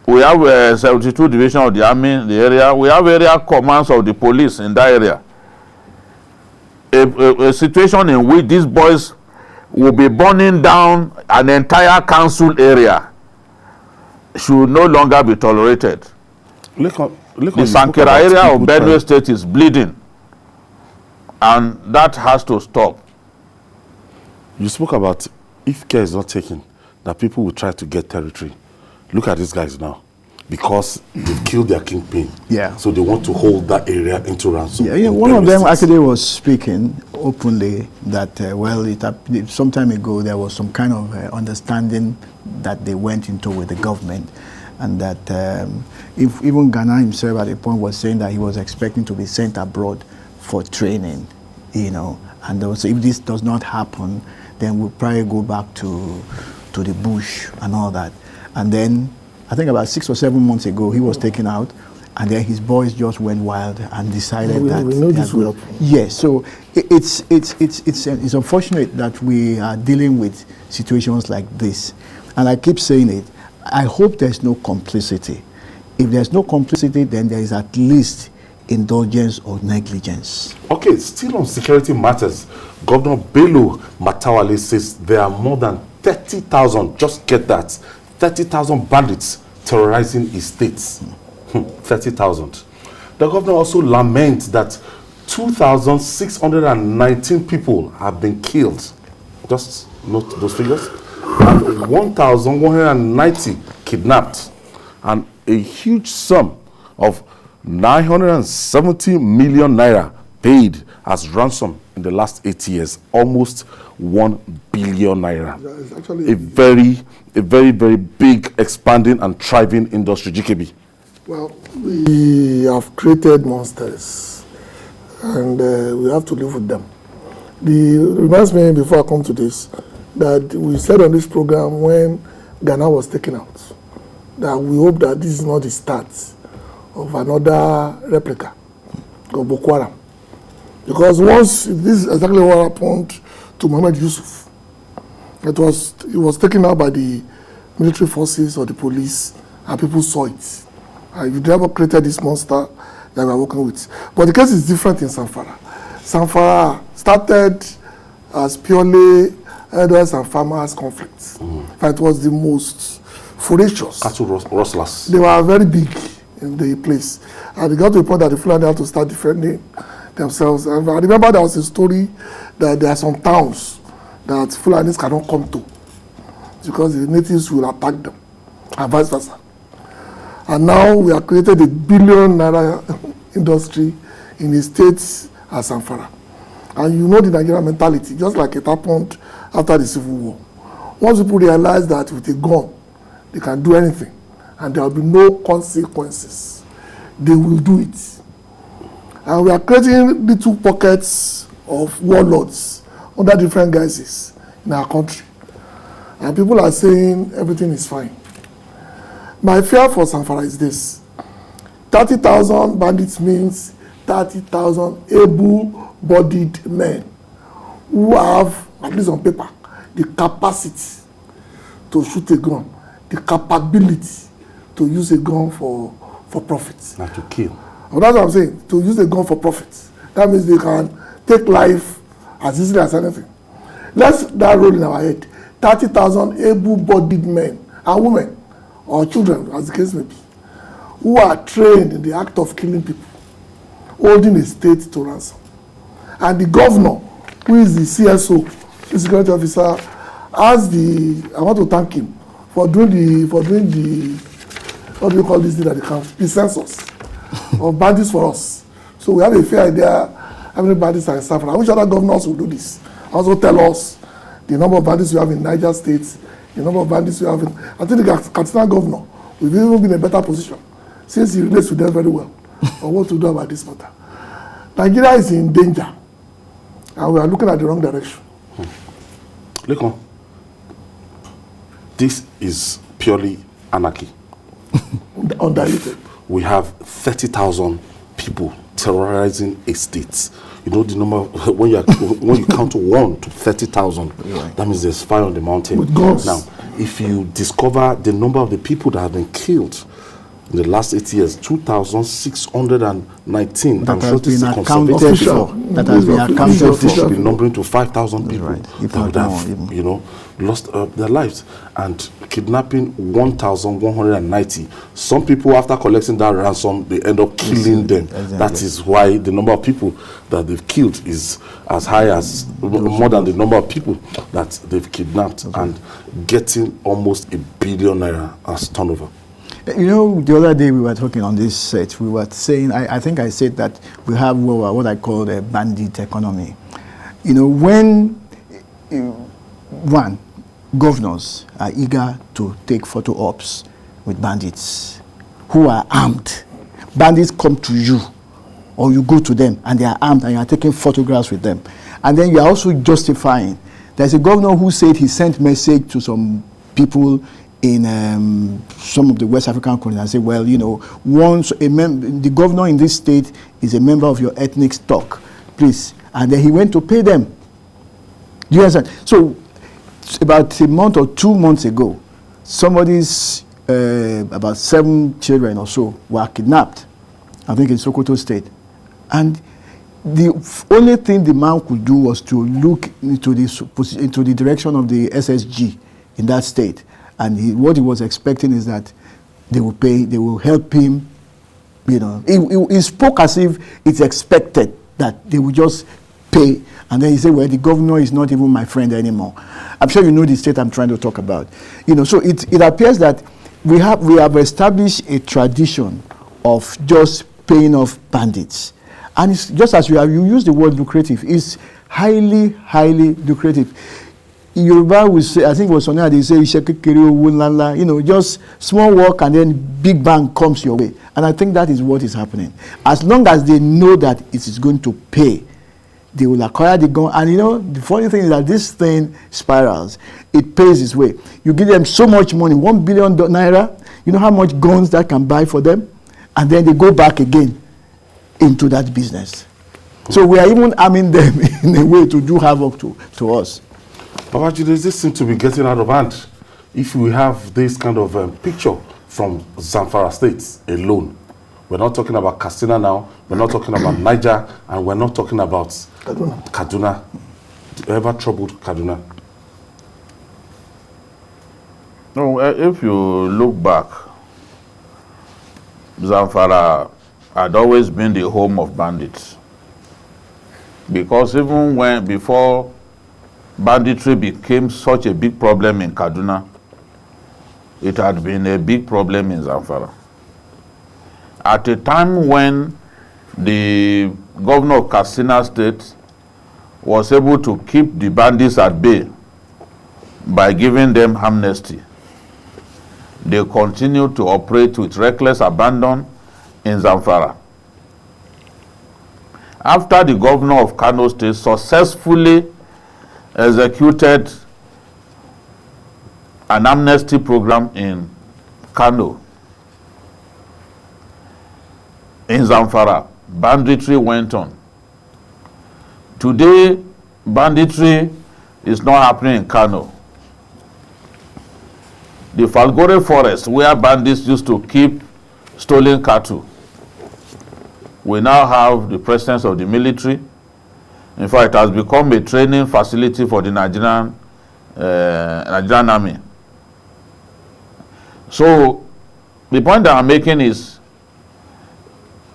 We have 72 division of the army in the area. We have area commands of the police in that area. A situation in which these boys will be burning down an entire council area should no longer be tolerated. The Sankera area of Benue State is bleeding, and that has to stop. You spoke about if care is not taken, that people will try to get territory. Look at these guys now. Because they've killed their kingpin. Yeah. So they want to hold that area into ransom. Yeah, one of them actually was speaking openly that, some time ago there was some kind of understanding that they went into with the government, and that if even Ghana himself at a point was saying that he was expecting to be sent abroad for training, and also if this does not happen, then we'll probably go back to the bush and all that. And then I think about 6 or 7 months ago, he was taken out, and then his boys just went wild and decided that we know this will happen. Yes, so it's unfortunate that we are dealing with situations like this, and I keep saying it. I hope there's no complicity. If there's no complicity, then there is at least indulgence or negligence. Okay, still on security matters, Governor Bello Matawale says there are more than 30,000. Just get that. 30,000 bandits terrorizing his states. 30,000. The governor also laments that 2,619 people have been killed. Just note those figures. And 1,190 kidnapped. And a huge sum of 970 million naira paid as ransom in the last 8 years. Almost 1 billion naira. It's actually A very, very big, expanding and thriving industry. GKB. Well, we have created monsters, and we have to live with them. It reminds me, before I come to this, that we said on this program when Ghana was taken out, that we hope that this is not the start of another replica of Boko-Haram. Because once, this is exactly what happened to Mohammed Yusuf. He was taken out by the military forces or the police, and people saw it. And you never created this monster that we are working with. But the case is different in Zamfara. Zamfara started as purely herders and farmers conflicts. It was the most ferocious. Cattle rustlers. They were very big in the place. And they got to the point that the Fulani had to start defending themselves. And I remember there was a story that there are some towns that Fulanis cannot come to because the natives will attack them, and vice versa. And now we have created $1 billion naira industry in the states as Zamfara. And you know the Nigerian mentality, just like it happened after the Civil War. Once people realize that with a gun, they can do anything, and there will be no consequences, they will do it. And we are creating little pockets of warlords under different guises in our country. And people are saying everything is fine. My fear for Zamfara is this. 30,000 bandits means 30,000 able-bodied men who have, at least on paper, the capacity to shoot a gun, the capability to use a gun for profit. Not to kill. Well, that's what I'm saying, to use a gun for profit. That means they can take life as easily as anything. Let's that roll in our head. 30,000 able-bodied men and women, or children, as the case may be, who are trained in the act of killing people, holding a state to ransom. And the governor, who is the CSO, the security officer, has I want to thank him for doing the, what do you call this thing at the camp? The census of bandits for us. So we have a fair idea how many bandits are in Zamfara. I wish other governors would do this. Also tell us the number of bandits you have in Niger State, the number of bandits you have in, I think the Katsina governor will even be in a better position since he relates with them very well on what to do about this matter. Nigeria is in danger and we are looking at the wrong direction. Lekon, this is purely anarchy. Undiluted. We have 30,000 people terrorizing a state. You know the number when you count 1 to 30,000, right. That means there's fire on the mountain. With guns. Now, if you discover the number of the people that have been killed in the last 8 years, 2,619. That I'm has sure this is been conservative. accounted for. That has been accounted for. This should be numbering to 5,000 people right. that would have, you know, lost their lives, and kidnapping 1,190. Some people, after collecting that ransom, they end up killing them. Exactly. That is why the number of people that they've killed is as high as more than the number of people that they've kidnapped, and getting almost £1 billion as turnover. You know, the other day we were talking on this set, we were saying, I think I said that we have what I call a bandit economy. You know, when governors are eager to take photo ops with bandits who are armed. Bandits come to you, or you go to them, and they are armed, and you are taking photographs with them. And then you are also justifying. There's a governor who said he sent message to some people in some of the West African countries and say, well, you know, once the governor in this state is a member of your ethnic stock, please. And then he went to pay them. Do you understand? So about a month or 2 months ago, somebody's about 7 children or so were kidnapped, I think in Sokoto State. And the only thing the man could do was to look into the direction of the SSG in that state. And what he was expecting is that they will pay, they will help him. You know, he spoke as if it's expected that they will just pay. And then he said, well, the governor is not even my friend anymore. I'm sure you know the state I'm trying to talk about. You know, so it appears that we have established a tradition of just paying off bandits. And it's just as you use the word lucrative, it's highly, highly lucrative. Yoruba will say, I think it was on there, they say, you know, just small work and then big bang comes your way. And I think that is what is happening. As long as they know that it is going to pay, they will acquire the gun. And you know, the funny thing is that this thing spirals. It pays its way. You give them so much money, 1 billion naira, you know how much guns that can buy for them? And then they go back again into that business. So we are even arming them in a way to do havoc to us. Babaji, this seems to be getting out of hand. If we have this kind of picture from Zamfara State alone, we're not talking about Katsina now, we're not talking about Niger, and we're not talking about Kaduna. Ever troubled Kaduna? No, if you look back, Zamfara had always been the home of bandits. Because even before banditry became such a big problem in Kaduna, it had been a big problem in Zamfara. At a time when the governor of Katsina State was able to keep the bandits at bay by giving them amnesty, they continued to operate with reckless abandon in Zamfara. After the governor of Kano State successfully executed an amnesty program in Kano, in Zamfara, banditry went on. Today, banditry is not happening in Kano. The Falgore forest, where bandits used to keep stolen cattle, we now have the presence of the military. In fact, it has become a training facility for the Nigerian army. So, the point that I'm making is,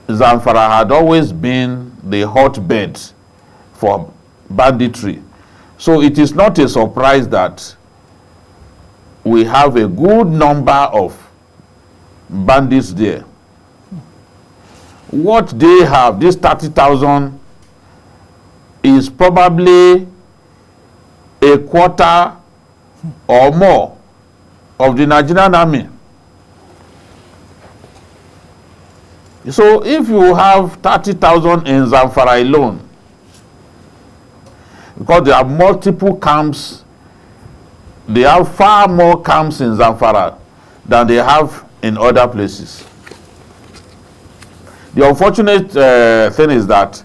Zamfara had always been the hotbed for banditry. So it is not a surprise that we have a good number of bandits there. What they have, this 30,000, is probably a quarter or more of the Nigerian army. So if you have 30,000 in Zamfara alone, because there are multiple camps, they have far more camps in Zamfara than they have in other places. The unfortunate thing is that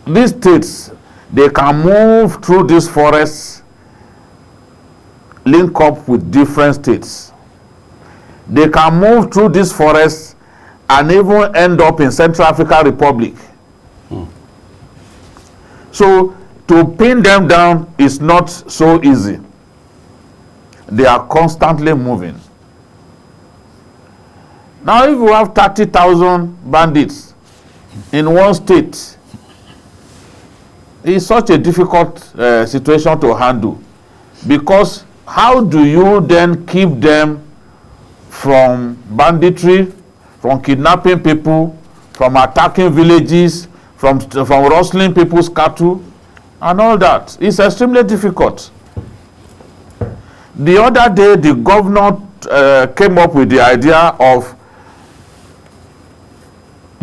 these states, they can move through these forests, link up with different states. They can move through these forests and even end up in Central African Republic. So to pin them down is not so easy. They are constantly moving. Now, if you have 30,000 bandits in one state, it's such a difficult situation to handle, because how do you then keep them from banditry, from kidnapping people, from attacking villages, from rustling people's cattle, and all that? It's extremely difficult. The other day, the governor came up with the idea of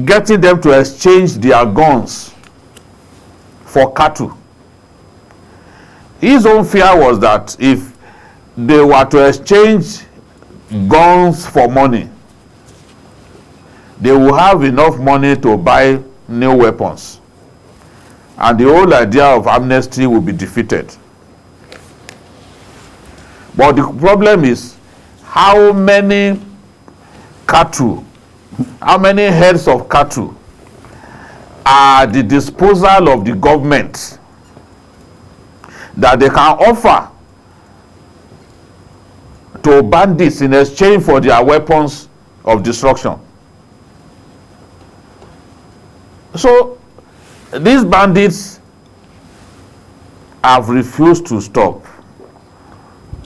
getting them to exchange their guns for cattle. His own fear was that if they were to exchange guns for money, they will have enough money to buy new weapons, and the whole idea of amnesty will be defeated. But the problem is, how many cattle, how many heads of cattle are at the disposal of the government that they can offer to bandits in exchange for their weapons of destruction? So these bandits have refused to stop.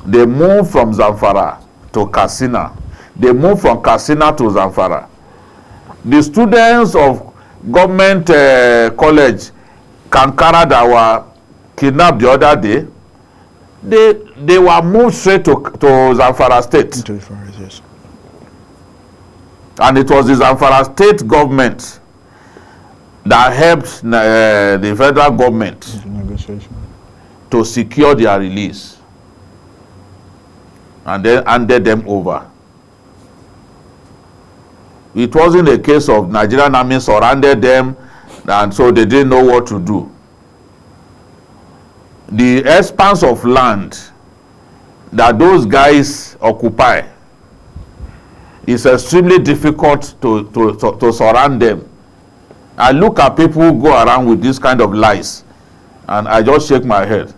They move from Zamfara to Katsina. They move from Katsina to Zamfara. The students of government college Kankara that were kidnapped the other day, they were moved straight to Zamfara State. To the forest, yes. And it was the Zamfara State government that helped the federal government to secure their release, and then handed them over. It wasn't a case of Nigerian army surrounded them and so they didn't know what to do. The expanse of land that those guys occupy is extremely difficult to surround them. I look at people who go around with this kind of lies, and I just shake my head.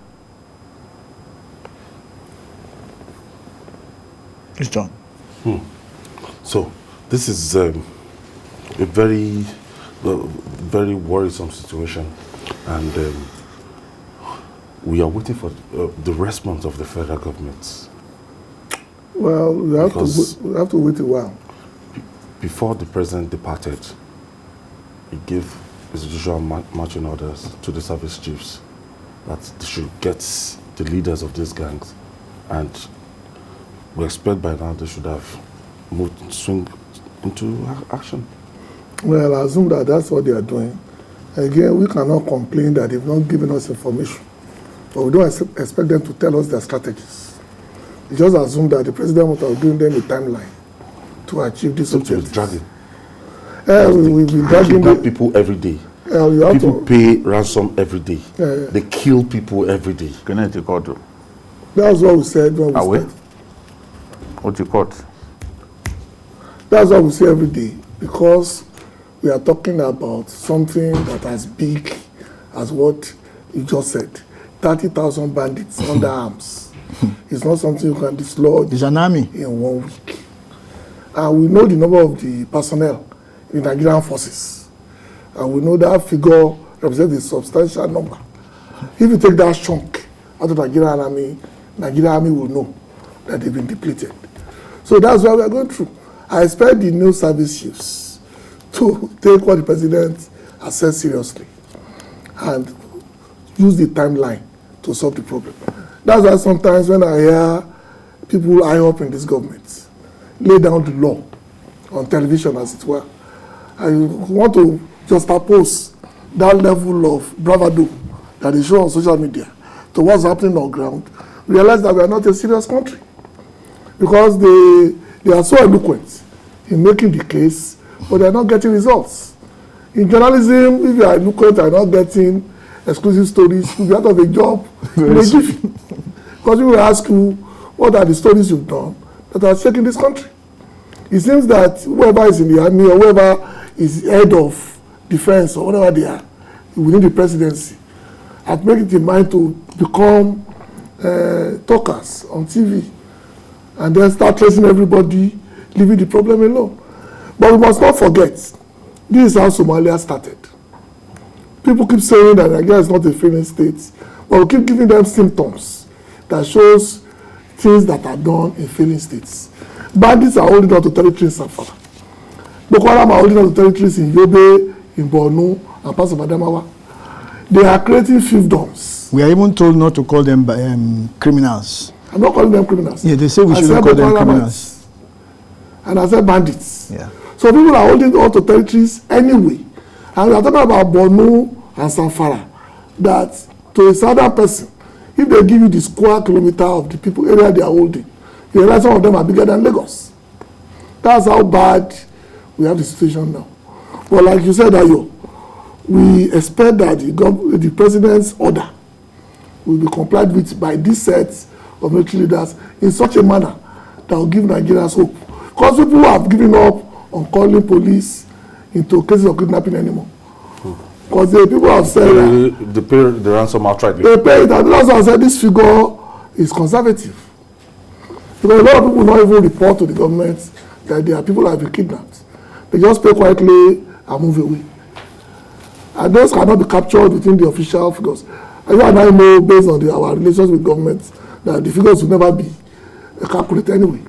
It's done. So this is a very, very worrisome situation, and we are waiting for the response of the federal government. Well, we have to wait a while. Before the president departed, he gave his usual marching orders to the service chiefs that they should get the leaders of these gangs, and we expect by now they should have swing into action. Well, I assume that that's what they are doing. Again, we cannot complain that they've not given us information, but we don't expect them to tell us their strategies. We just assume that the president would have given them a timeline to achieve this objective. We've been dragging people every day. People pay ransom every day. They kill people every day. That's what we said when we started. What you caught? That's what we say every day, because we are talking about something that as big as what you just said. 30,000 bandits under arms. It's not something you can dislodge. It's an army in 1 week. And we know the number of the personnel the Nigerian forces. And we know that figure represents a substantial number. If you take that chunk out of the Nigerian army will know that they've been depleted. So that's what we are going through. I expect the new service chiefs to take what the president has said seriously and use the timeline to solve the problem. That's why sometimes when I hear people high up in this government lay down the law on television, as it were, I want to just oppose that level of bravado that they show on social media to what's happening on ground, realize that we are not a serious country. Because they are so eloquent in making the case, but they are not getting results. In journalism, if you are eloquent and not getting exclusive stories, you'll be out of a job in a jiffy. Because we will ask you, what are the stories you've done that are shaking this country? It seems that whoever is in the army or whoever is head of defense or whatever they are within the presidency have made it in mind to become talkers on TV and then start tracing everybody, leaving the problem alone. But we must not forget, this is how Somalia started. People keep saying that Nigeria is not a failing state, but we keep giving them symptoms that shows things that are done in failing states. Bandits are holding on to territory in Zamfara. Boko-Haram are holding on to territories in Yobe, in Borno, and parts of Adamawa. They are creating fiefdoms. We are even told not to call them criminals. I'm not calling them criminals. Yeah, they say we shouldn't call them criminals. And I said bandits. Yeah. So people are holding on to territories anyway. And we are talking about Borno and Zamfara. That to a southern person, if they give you the square kilometer of the people area they are holding, you realize some of them are bigger than Lagos. That's how bad we have the situation now. But like you said, Ayo, we expect that the president's order will be complied with by this set of military leaders in such a manner that will give Nigerians hope. Because people have given up on calling police into cases of kidnapping anymore. Because the people have said they pay the ransom outright. They pay it, and that's why I said this figure is conservative. Because a lot of people don't even report to the government that there are people that have been kidnapped. They just pay quietly and move away. And those cannot be captured within the official figures. And I know, based on our relations with government, that the figures will never be calculated anyway.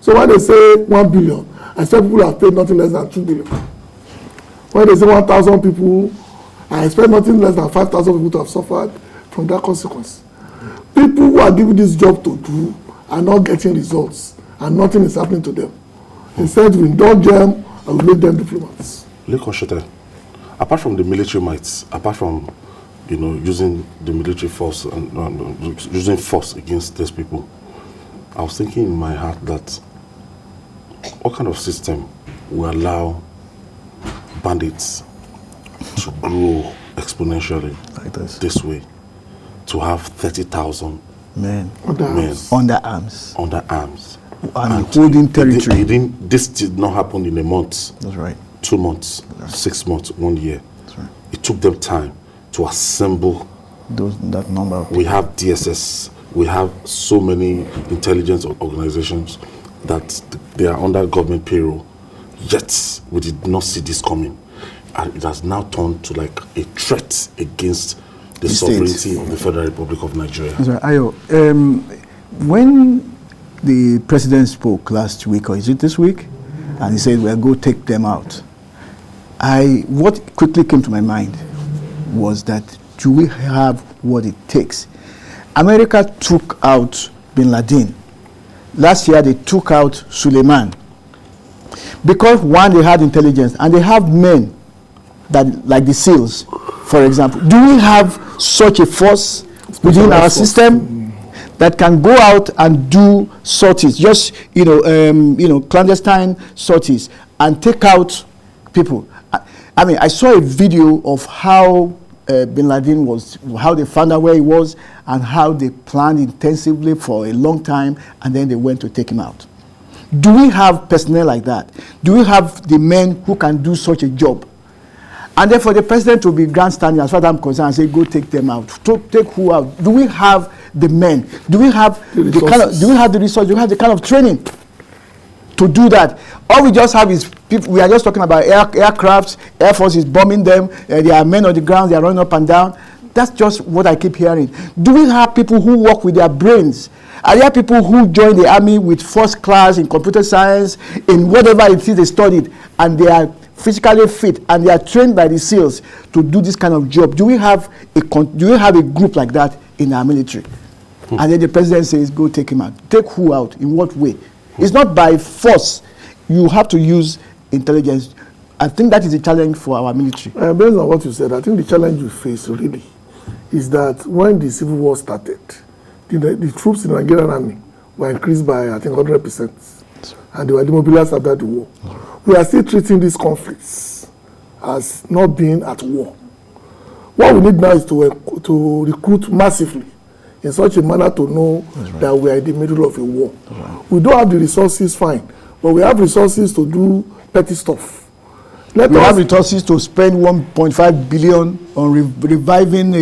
So when they say 1 billion, I expect people have paid nothing less than 2 billion. When they say 1,000 people, I expect nothing less than 5,000 people to have suffered from that consequence. People who are given this job to do are not getting results, and nothing is happening to them. Instead, we indulge them and we make them diplomats. Apart from the military might, apart from using the military force and using force against these people, I was thinking in my heart that what kind of system will allow bandits to grow exponentially like this way, to have 30,000 men Under arms and holding territory. This did not happen in a month. That's right. 2 months, 6 months, 1 year. That's right. It took them time to assemble that number of people. We have DSS, we have so many intelligence organizations that they are under government payroll, yet we did not see this coming. And it has now turned to like a threat against the sovereignty of the Federal Republic of Nigeria. Ayo, when the president spoke last week, or is it this week, and he said, well, go take them out, what quickly came to my mind was that, do we have what it takes? America took out bin Laden. Last year, they took out Suleiman. Because, one, they had intelligence, and they have men, that like the SEALs, for example. Do we have such a force within our system that can go out and do sorties, just clandestine sorties, and take out people? I mean, I saw a video of how bin Laden how they found out where he was, and how they planned intensively for a long time, and then they went to take him out. Do we have personnel like that? Do we have the men who can do such a job? And then for the president to be grandstanding, as far as I'm concerned, and say, go take them out. Take who out? Do we have the men? Do we have the kind of, do we have the resources? Do we have the kind of training to do that? All we just have is we are just talking about aircrafts. Airforce is bombing them. There are men on the ground. They are running up and down. That's just what I keep hearing. Do we have people who work with their brains? Are there people who join the army with first class in computer science, in whatever it is they studied, and they are physically fit and they are trained by the SEALs to do this kind of job? Do we have a group like that in our military? And then the president says, go take him out. Take who out? In what way? It's not by force. You have to use intelligence. I think that is a challenge for our military. Based on what you said, I think the challenge we face really is that when the civil war started, the troops in the Nigerian army were increased by, I think, 100%. And they were demobilized after the war. We are still treating these conflicts as not being at war. What we need now is to recruit massively in such a manner to know that we are in the middle of a war. We don't have the resources, fine, but we have resources to do petty stuff. We have resources to spend 1.5 billion on reviving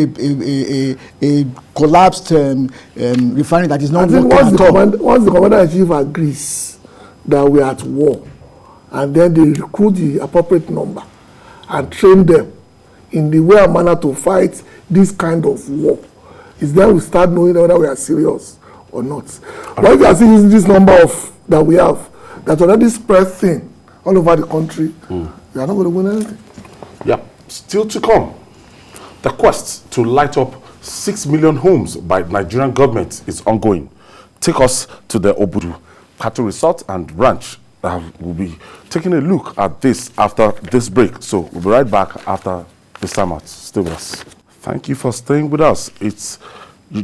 a collapsed refinery that is not working at all. Once the commander-in-chief agrees that we are at war, and then they recruit the appropriate number and train them in the way and manner to fight this kind of war, is then we start knowing whether we are serious or not. But if you are still using this number that we have, that already spread thin all over the country, you are not going to win anything. Yeah, still to come. The quest to light up 6 million homes by the Nigerian government is ongoing. Take us to the Obudu Cattle Resort and Ranch. We'll be taking a look at this after this break. So we'll be right back after this time out. Stay with us. Thank you for staying with us. It's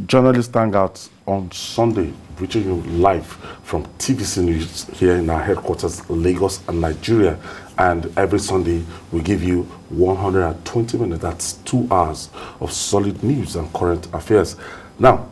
Journalist Hangout on Sunday, reaching you live from TVC News here in our headquarters, Lagos and Nigeria. And every Sunday, we give you 120 minutes, that's 2 hours of solid news and current affairs. Now,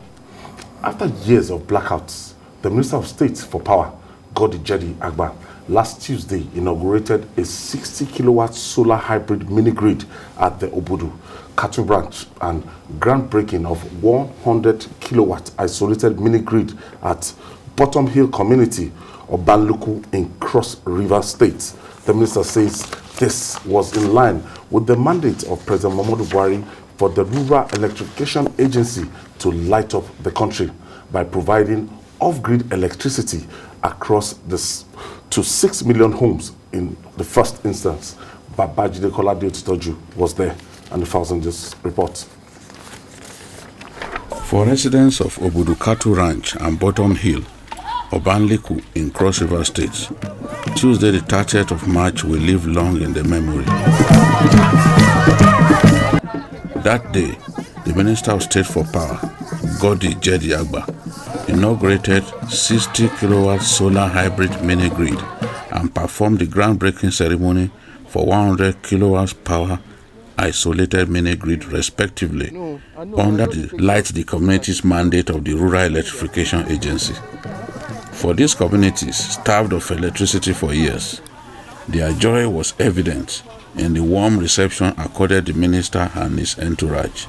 after years of blackouts, the Minister of State for Power, Jedi Agba, last Tuesday inaugurated a 60-kilowatt solar hybrid mini-grid at the Obudu Cattle Branch and groundbreaking of 100-kilowatt isolated mini-grid at Bottom Hill Community, Obanluku in Cross River State. The minister says this was in line with the mandate of President Muhammadu Buhari for the Rural Electrification Agency to light up the country by providing off-grid electricity across this to 6 million homes in the first instance. Babajide Kolade Toju was there, and the Thousands report. For residents of Obudu Cattle Ranch and Bottom Hill, Obanliku in Cross River State, Tuesday the 30th of March will live long in the memory. That day, the Minister of State for Power, Jedi Agba, inaugurated 60-kilowatt solar hybrid mini-grid and performed the groundbreaking ceremony for 100 kilowatts power isolated mini-grid respectively under the Light the Community's mandate of the Rural Electrification Agency. For these communities starved of electricity for years, their joy was evident in the warm reception accorded the minister and his entourage.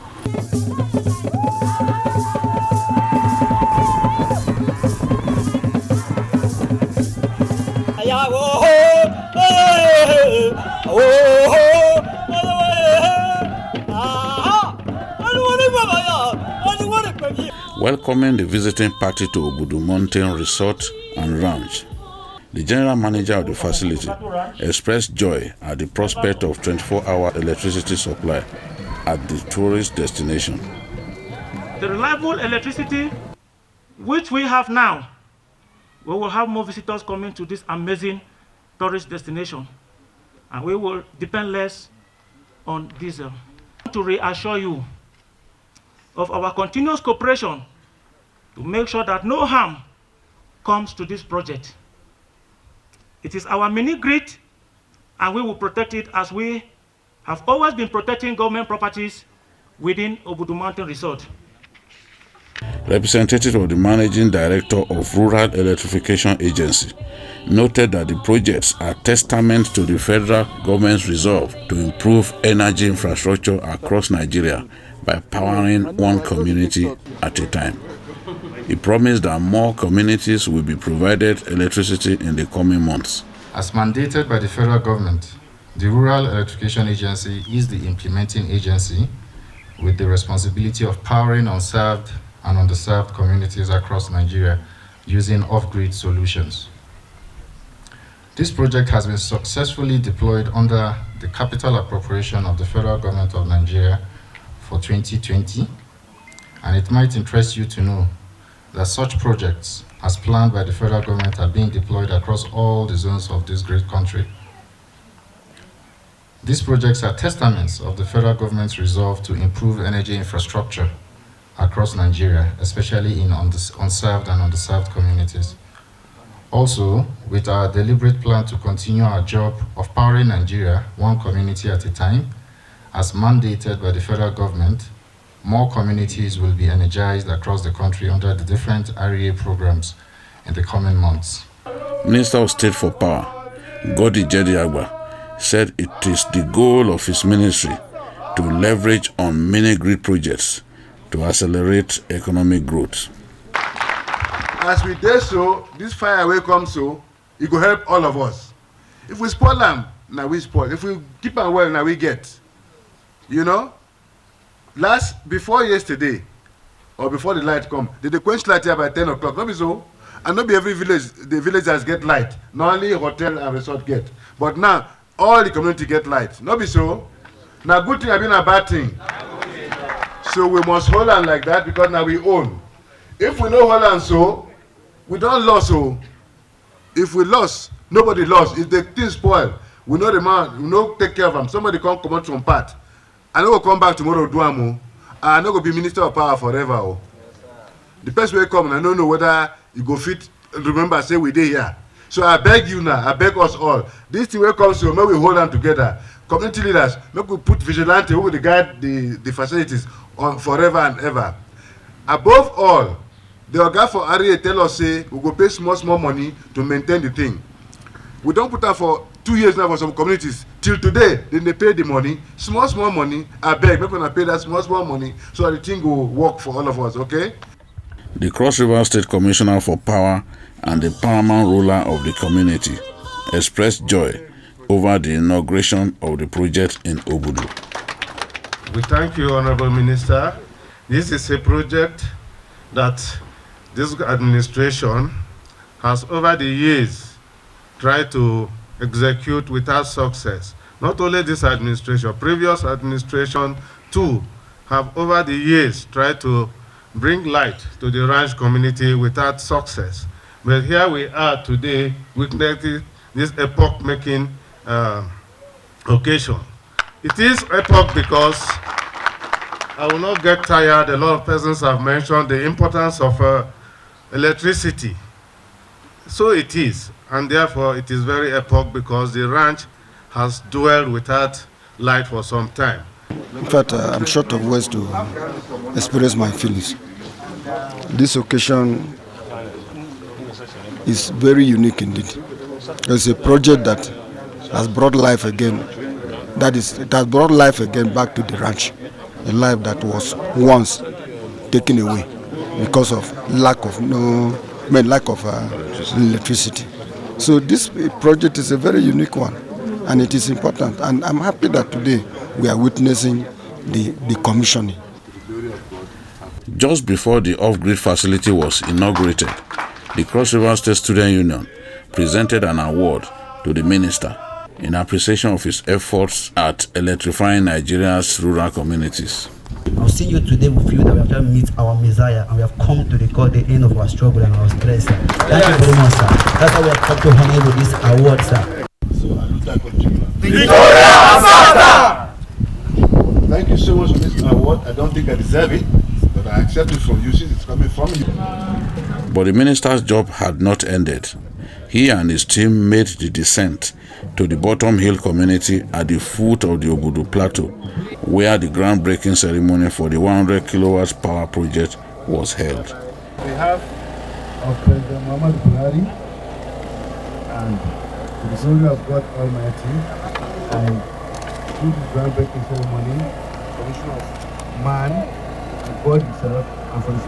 Welcoming the visiting party to Obudu Mountain Resort and Ranch, the general manager of the facility expressed joy at the prospect of 24-hour electricity supply at the tourist destination. The reliable electricity which we have now, we will have more visitors coming to this amazing tourist destination, and we will depend less on diesel. To reassure you of our continuous cooperation to make sure that no harm comes to this project. It is our mini-grid, and we will protect it as we have always been protecting government properties within Obudu Mountain Resort. Representative of the Managing Director of Rural Electrification Agency noted that the projects are testament to the federal government's resolve to improve energy infrastructure across Nigeria by powering one community at a time. He promised that more communities will be provided electricity in the coming months. As mandated by the federal government, the Rural Electrification Agency is the implementing agency with the responsibility of powering unserved and underserved communities across Nigeria using off-grid solutions. This project has been successfully deployed under the capital appropriation of the federal government of Nigeria for 2020, and it might interest you to know that such projects as planned by the federal government are being deployed across all the zones of this great country. These projects are testaments of the federal government's resolve to improve energy infrastructure across Nigeria, especially in unserved and underserved communities. Also, with our deliberate plan to continue our job of powering Nigeria one community at a time, as mandated by the federal government, more communities will be energized across the country under the different REA programs in the coming months. Minister of State for Power, Godi Jedi Agba, said it is the goal of his ministry to leverage on mini-grid projects to accelerate economic growth. As we did so, this fire will come so, it will help all of us. If we spoil them, now we spoil. If we keep them well, now we get. You know? Before yesterday, or before the light come, they quench light here by 10 o'clock. Not be so. And not be every village, the villagers get light. Not only hotel and resort get. But now, all the community get light. Not be so. Now good thing have been a bad thing. So we must hold on like that because now we own. If we no hold on so, we don't lose so. If we lost, nobody lost. If the thing spoil, we know the man, we know take care of him. Somebody come out from part. I know will come back tomorrow do am. I know go be minister of power forever. Oh. The person will come and I don't know whether you go fit remember say we dey here. So I beg you now, I beg us all. This thing will come so may we hold on together. Community leaders, make we put vigilante who will guide the facilities on forever and ever. Above all, the Oga for REA tell us say we go pay small money to maintain the thing. We don't put that for 2 years now for some communities. Till today, then they pay the money, small money. I beg, make una pay that small money so that the thing will work for all of us, okay? The Cross River State Commissioner for Power and the paramount ruler of the community expressed joy over the inauguration of the project in Obudu. We thank you, Honorable Minister. This is a project that this administration has over the years tried to execute without success. Not only this administration, previous administration too have over the years tried to bring light to the ranch community without success. But here we are today witnessing this epoch-making occasion. It is epoch because I will not get tired. A lot of persons have mentioned the importance of electricity. So it is, and therefore it is very epoch because the ranch has dwelled without light for some time. In fact, I'm short of words to express my feelings. This occasion is very unique indeed. It's a project that has brought life again. That is, it has brought life again back to the ranch. A life that was once taken away because of lack of electricity. So this project is a very unique one, and it is important. And I'm happy that today we are witnessing the commissioning. Just before the off-grid facility was inaugurated, the Cross River State Student Union presented an award to the minister in appreciation of his efforts at electrifying Nigeria's rural communities. I'll see you today with you that we have just meet our Messiah and we have come to record the end of our struggle and our stress. Thank you very much, sir. That's why we have come to honor you with this award, sir. So I look like Victoria! Thank you so much for this award. I don't think I deserve it, but I accept it from you since it's coming from you. But the minister's job had not ended. He and his team made the descent to the Bottom Hill community at the foot of the Obudu Plateau, where the groundbreaking ceremony for the 100 kilowatts power project was held. We have our President Muhammad Buhari and the glory of God Almighty, and through this groundbreaking ceremony, Commissioner of Man and God Himself, and for the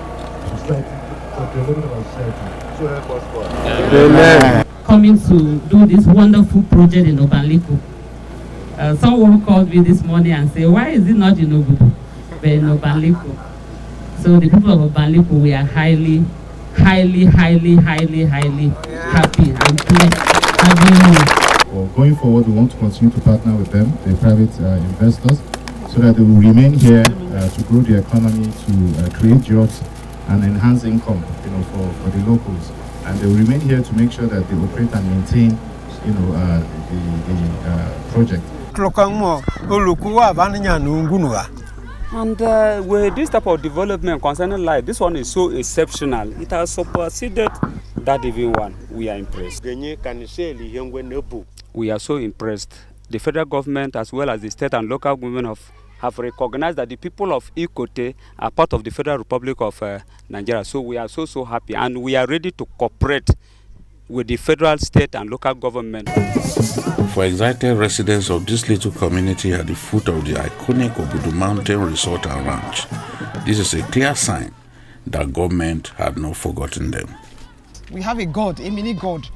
society, for the development of our society. So help us God. Amen. coming to do this wonderful project in Obanliku. Someone called me this morning and said, why is it not in Obudu, but in Obanliku? So the people of Obanliku, we are highly happy and pleased having you. Well, going forward, we want to continue to partner with them, the private investors, so that they will remain here to grow the economy, to create jobs and enhance income, for the locals. And they will remain here to make sure that they operate and maintain, the project. And with this type of development concerning life, this one is so exceptional. It has superseded that even one. We are impressed. We are so impressed. The federal government as well as the state and local government have recognized that the people of Ikote are part of the Federal Republic of Nigeria. So we are so happy, and we are ready to cooperate with the federal, state and local government. For excited residents of this little community at the foot of the iconic Obudu Mountain Resort and Ranch, this is a clear sign that government had not forgotten them. We have a God, a mini God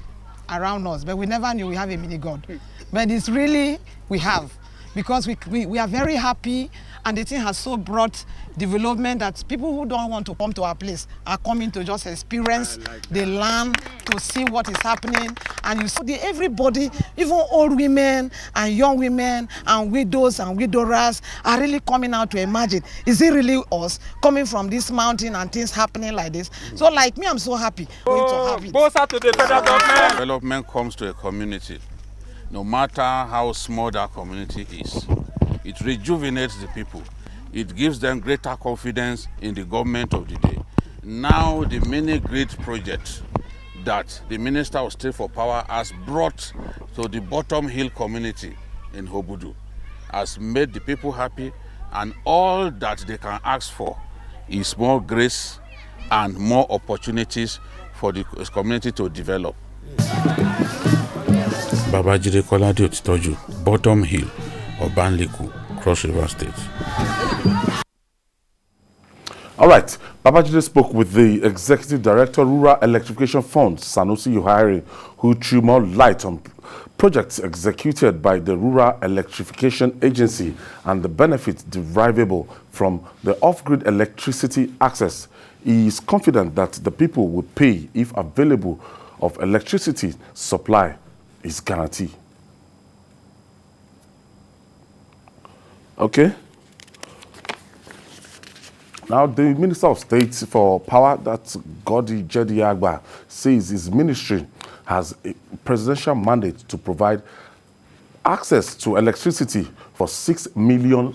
around us, but we never knew we have a mini God. But it's really, we have, because we are very happy, and the thing has so brought development that people who don't want to come to our place are coming to just experience the land, to see what is happening. And you see everybody, even old women and young women and widows and widowers are really coming out to imagine, is it really us coming from this mountain and things happening like this? So like me, I'm so happy going to have it. Both to the federal government. Development comes to a community, no matter how small that community is. It rejuvenates the people. It gives them greater confidence in the government of the day. Now the mini grid project that the Minister of State for Power has brought to the Bottom Hill community in Obudu has made the people happy, and all that they can ask for is more grace and more opportunities for the community to develop. Babajide Kolade Otitoju, Bottom Hill, Obanliku, Cross River State. All right, Babajide spoke with the Executive Director, Rural Electrification Fund, Sanusi Yohari, who threw more light on projects executed by the Rural Electrification Agency and the benefits derivable from the off-grid electricity access. He is confident that the people will pay if available of electricity supply is guaranteed. Okay. Now, the Minister of State for Power, that's Godi Jedi Agba, says his ministry has a presidential mandate to provide access to electricity for 6 million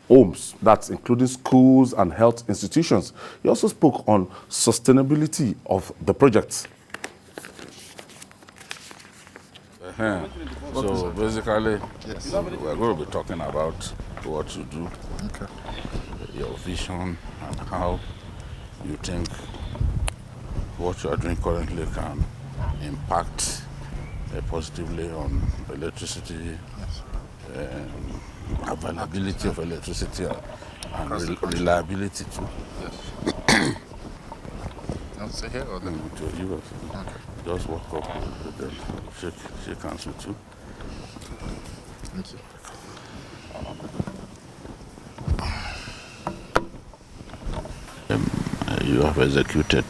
homes, that's including schools and health institutions. He also spoke on sustainability of the projects. So basically, we're going to be talking about what you do, your vision, and how you think what you are doing currently can impact positively on electricity, availability of electricity, and reliability too. Say here or there? Just walk up and then shake hands with you. Thank you. You have executed.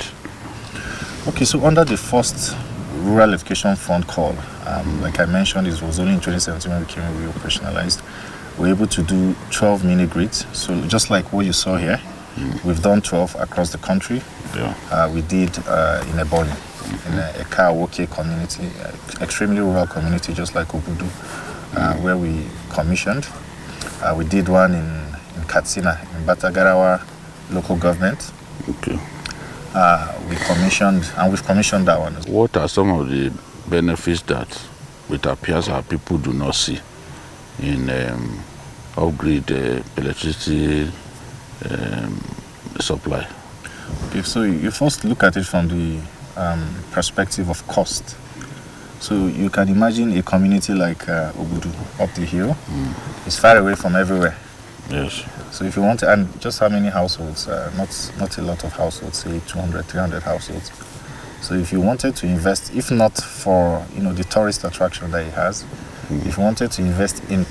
Okay, so under the first Rural Electrification Fund call, like I mentioned, it was only in 2017 when we came and we operationalized. We were able to do 12 mini grids. So just like what you saw here, we've done 12 across the country. Yeah. We did in Ebonyi, in a Kawoke community, extremely rural community, just like Obudu, where we commissioned. We did one in Katsina, in Batagarawa local government. Okay. We've commissioned that one. What are some of the benefits that it appears our people do not see in off-grid electricity supply? Okay, so you first look at it from the perspective of cost. So you can imagine a community like Obudu up the hill. It's far away from everywhere. Yes. So if you want to, and just how many households? Not a lot of households, say 200, 300 households. So if you wanted to invest, if not for the tourist attraction that it has, if you wanted to invest in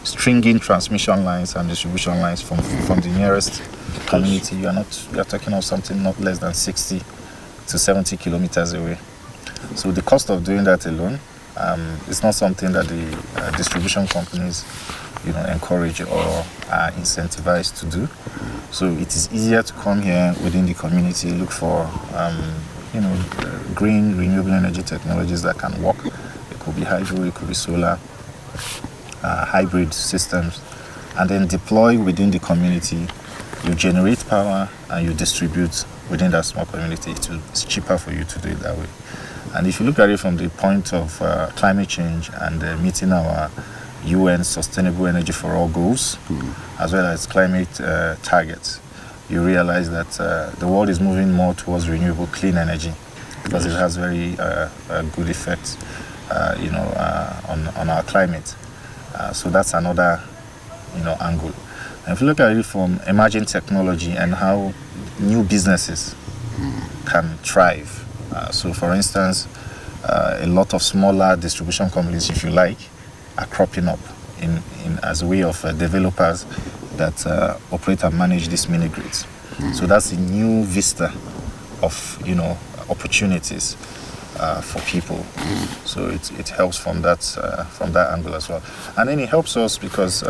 stringing transmission lines and distribution lines from the nearest community, you are talking of something not less than 60 to 70 kilometers away. So the cost of doing that alone is not something that the distribution companies encourage or are incentivized to do. So it is easier to come here within the community, look for green renewable energy technologies that can work. It could be hydro, it could be solar, hybrid systems, and then deploy within the community. You generate power and you distribute within that small community. It's cheaper for you to do it that way. And if you look at it from the point of climate change and meeting our UN Sustainable Energy for All goals, as well as climate targets, you realize that the world is moving more towards renewable clean energy because it has very good effects on our climate. So that's another angle. And if you look at it from emerging technology and how new businesses can thrive. So for instance, a lot of smaller distribution companies, if you like, are cropping up in as a way of developers that operate and manage these mini grids. So that's a new vista of opportunities for people. So it helps from that angle as well. And then it helps us because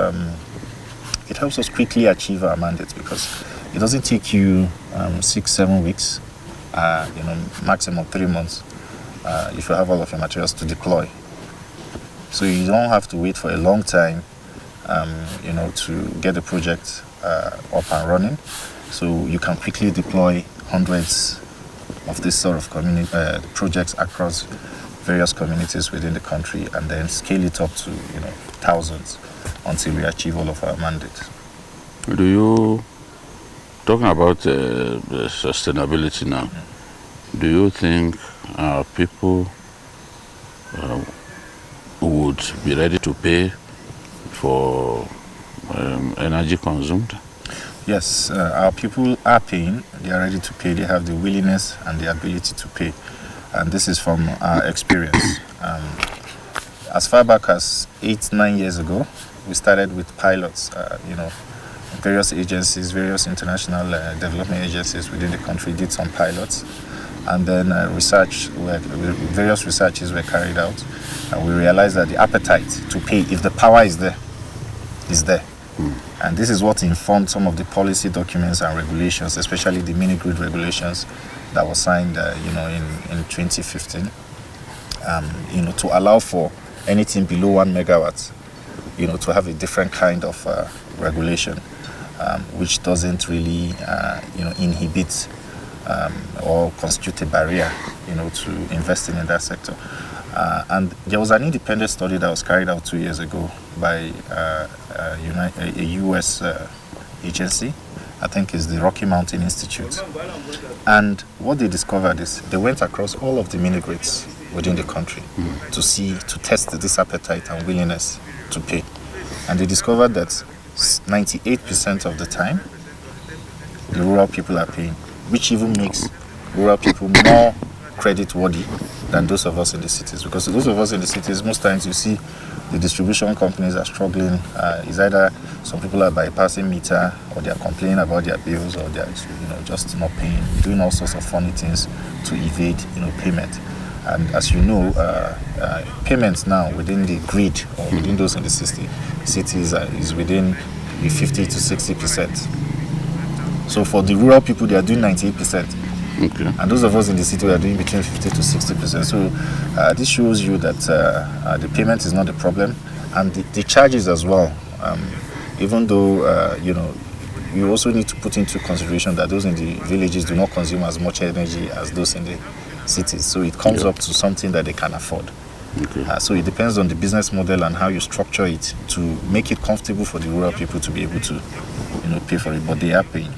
it helps us quickly achieve our mandates, because it doesn't take you 6-7 weeks, maximum 3 months, if you have all of your materials to deploy. So you don't have to wait for a long time, to get the project up and running. So you can quickly deploy hundreds of this sort of projects across various communities within the country, and then scale it up to thousands until we achieve all of our mandates. Talking about sustainability now, do you think people would be ready to pay for energy consumed? Yes, our people are paying. They are ready to pay. They have the willingness and the ability to pay. And this is from our experience. As far back as 8-9 years ago, we started with pilots. Various agencies, various international development agencies within the country did some pilots. And then various researches were carried out. And we realized that the appetite to pay, if the power is there, is there. And this is what informed some of the policy documents and regulations, especially the mini-grid regulations that were signed in 2015, to allow for anything below 1 megawatt, to have a different kind of regulation, which doesn't really, inhibit or constitute a barrier, to investing in that sector. And there was an independent study that was carried out 2 years ago by a U.S. agency. I think it's the Rocky Mountain Institute. And what they discovered is they went across all of the mini-grids within the country to test this appetite and willingness to pay. And they discovered that 98% of the time, the rural people are paying, which even makes rural people more credit-worthy than those of us in the cities. Because those of us in the cities, most times you see the distribution companies are struggling. It's either some people are bypassing meter, or they are complaining about their bills, or they are just not paying, doing all sorts of funny things to evade payment. And as you know, payments now within the grid or within those in the cities is within the 50 to 60%. So for the rural people, they are doing 98%. Okay. And those of us in the city are doing between 50 to 60%. So this shows you that the payment is not the problem, and the charges as well. Even though you also need to put into consideration that those in the villages do not consume as much energy as those in the cities. So it comes up to something that they can afford. Okay. So it depends on the business model and how you structure it to make it comfortable for the rural people to be able to pay for it. But they are paying.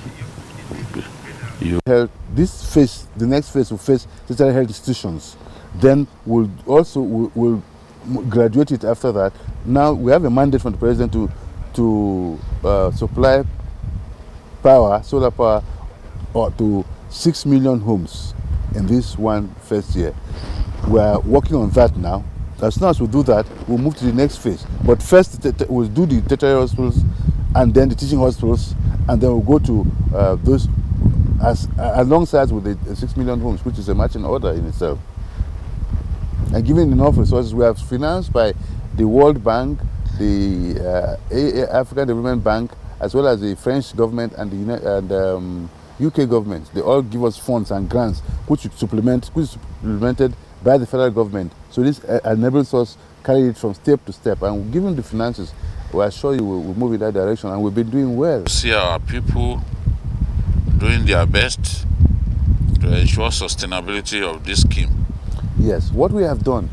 This phase, the next phase will face tertiary health institutions. Then we'll graduate it after that. Now we have a mandate from the president to supply power, solar power, or to 6 million homes in this one first year. We are working on that now. As soon as we do that, we'll move to the next phase. But first, we'll do the tertiary hospitals, and then the teaching hospitals, and then we'll go to those alongside with the 6 million homes, which is a marching order in itself. And given enough resources, we are financed by the World Bank, the African Development Bank, as well as the French government and the UK government. They all give us funds and grants, which is supplemented by the federal government. So this enables us carry it from step to step. And given the finances, we assure you we'll move in that direction, and we've been doing well. See our people doing their best to ensure sustainability of this scheme. Yes, what we have done,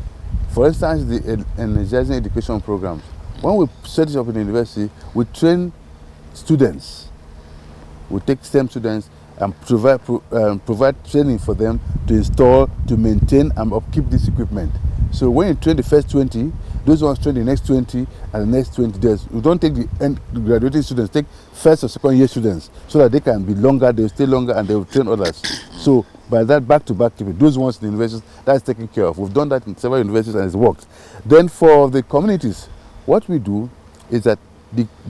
for instance, the energizing education programs. When we set it up in the university, we train students. We take STEM students and provide training for them to install, to maintain, and upkeep this equipment. So when you train the first 20, those ones train the next 20 and the next 20 days. We don't take the graduating students, take first or second year students so that they can be longer, they'll stay longer, and they will train others. So by that back-to-back keeping, those ones in the universities, that's taken care of. We've done that in several universities and it's worked. Then for the communities, what we do is that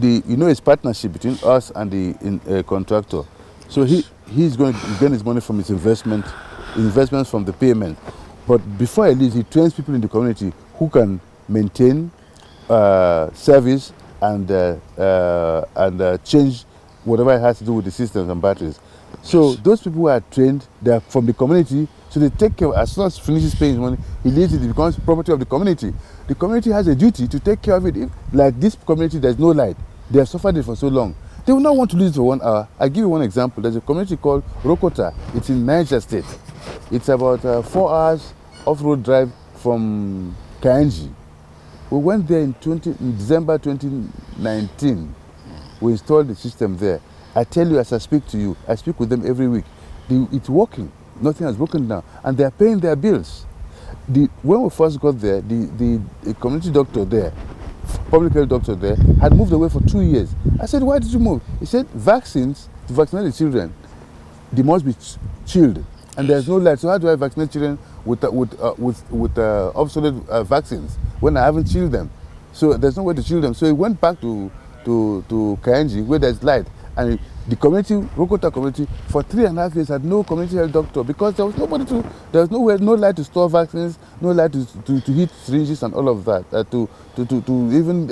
it's partnership between us and the contractor. So he's going to gain his money from his investments from the payment. But before he leaves, he trains people in the community who can maintain, service, and change whatever it has to do with the systems and batteries. So those people who are trained, they are from the community, so they take care. As soon as he finishes paying his money, he leaves it, it becomes property of the community. The community has a duty to take care of it. If, like this community, there's no light. They have suffered it for so long. They will not want to lose it for 1 hour. I'll give you one example. There's a community called Rokota. It's in Niger State. It's about 4 hours off-road drive from Kainji. We went there in December 2019. We installed the system there. I tell you, as I speak to you, I speak with them every week. It's working. Nothing has broken down. And they're paying their bills. When we first got there, the community doctor there, public health doctor there, had moved away for 2 years. I said, why did you move? He said, vaccines, to vaccinate the children, they must be chilled. And there's no light. So how do I vaccinate children with obsolete vaccines when I haven't chilled them? So there's no way to chill them. So he went back to Kainji where there's light. And the community, Rokota community, for 3.5 years had no community health doctor because there was nobody there was nowhere, no light to store vaccines, no light to heat syringes and all of that, to even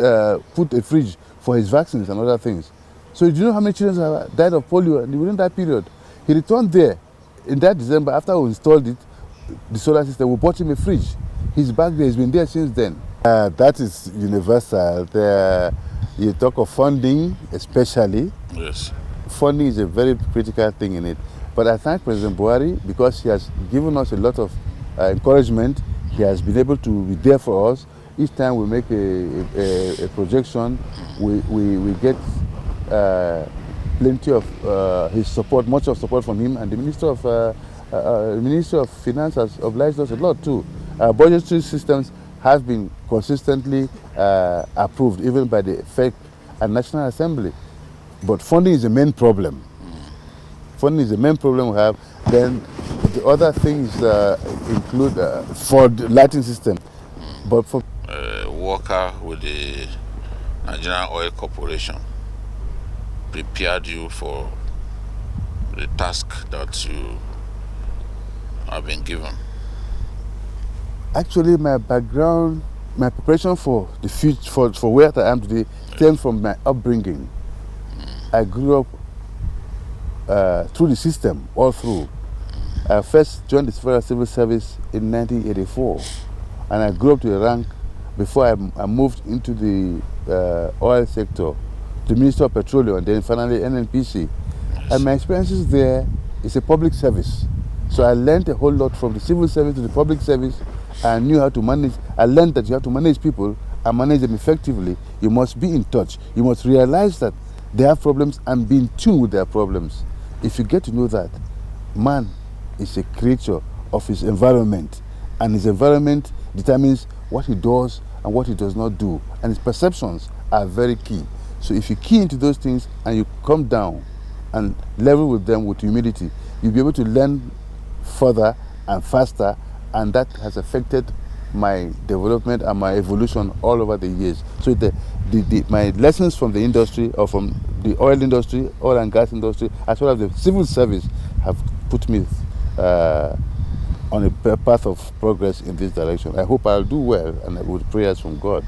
put a fridge for his vaccines and other things. So do you know how many children have died of polio within that period? He returned there in that December after we installed it, the solar system. We bought him a fridge. He's back there. He's been there since then. That is universal. You talk of funding, especially. Yes. Funding is a very critical thing in it. But I thank President Buhari because he has given us a lot of encouragement. He has been able to be there for us. Each time we make a projection, we get plenty of his support, much of support from him, and the Minister of Finance has obliged us a lot too. Budgetary systems have been consistently approved, even by the FEC and National Assembly. But funding is the main problem. Funding is the main problem we have. Then the other things include for the lighting system. But for worker with the Nigerian Oil Corporation prepared you for the task that you have been given? Actually, my background, my preparation for the future, for where I am today, stems from my upbringing. I grew up through the system, all through. I first joined the Federal Civil Service in 1984, and I grew up to a rank before I moved into the oil sector, the Minister of Petroleum, and then finally NNPC. And my experiences there is a public service. So I learned a whole lot from the civil service to the public service. I knew how to manage. I learned that you have to manage people and manage them effectively. You must be in touch. You must realize that they have problems and be in tune with their problems. If you get to know that, man is a creature of his environment, and his environment determines what he does and what he does not do, and his perceptions are very key. So if you key into those things and you come down and level with them with humility, you'll be able to learn further and faster, and that has affected my development and my evolution all over the years. So my lessons from the industry, or from the oil industry, oil and gas industry, as well as the civil service, have put me on a path of progress in this direction. I hope I'll do well, and with prayers from God.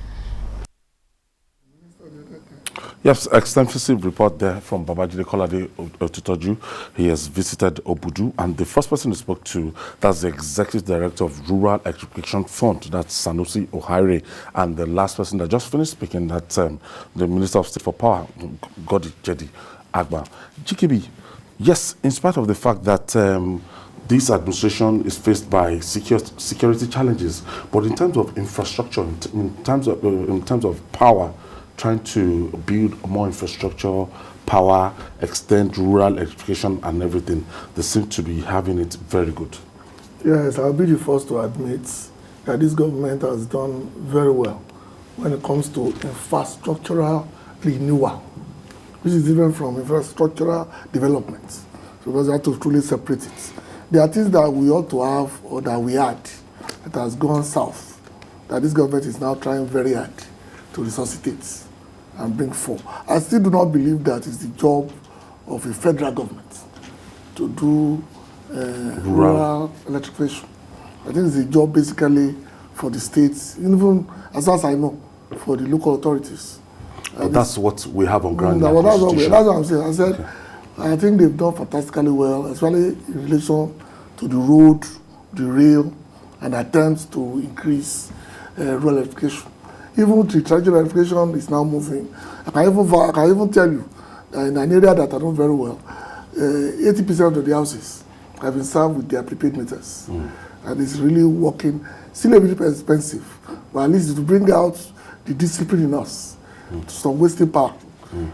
Yes, extensive report there from Babajide Kolade Otutoju. He has visited Obudu, and the first person he spoke to, that's the Executive Director of Rural Electrification Fund, that's Sanusi Ohaire, and the last person that just finished speaking, that's the Minister of State for Power, Godi Jedi Agba. GKB, yes, in spite of the fact that this administration is faced by security challenges, but in terms of infrastructure, in terms of power, trying to build more infrastructure, power, extend rural electrification and everything, they seem to be having it very good. Yes, I'll be the first to admit that this government has done very well when it comes to infrastructural renewal, which is different from infrastructural development. So because you have to truly separate it. There are things that we ought to have, or that we had, that has gone south, that this government is now trying very hard to resuscitate and bring forth. I still do not believe that it's the job of a federal government to do rural electrification. I think it's a job basically for the states, even as far as I know, for the local authorities. That's what we have on ground. That's what I'm saying. I said, okay. I think they've done fantastically well, especially in relation to the road, the rail, and attempts to increase rural electrification. Even the traditional electrification is now moving. I can even tell you that in an area that I know very well, 80% of the houses have been served with their prepaid meters. And it's really working. Still a bit expensive, but at least to bring out the discipline in us, to some wasting power,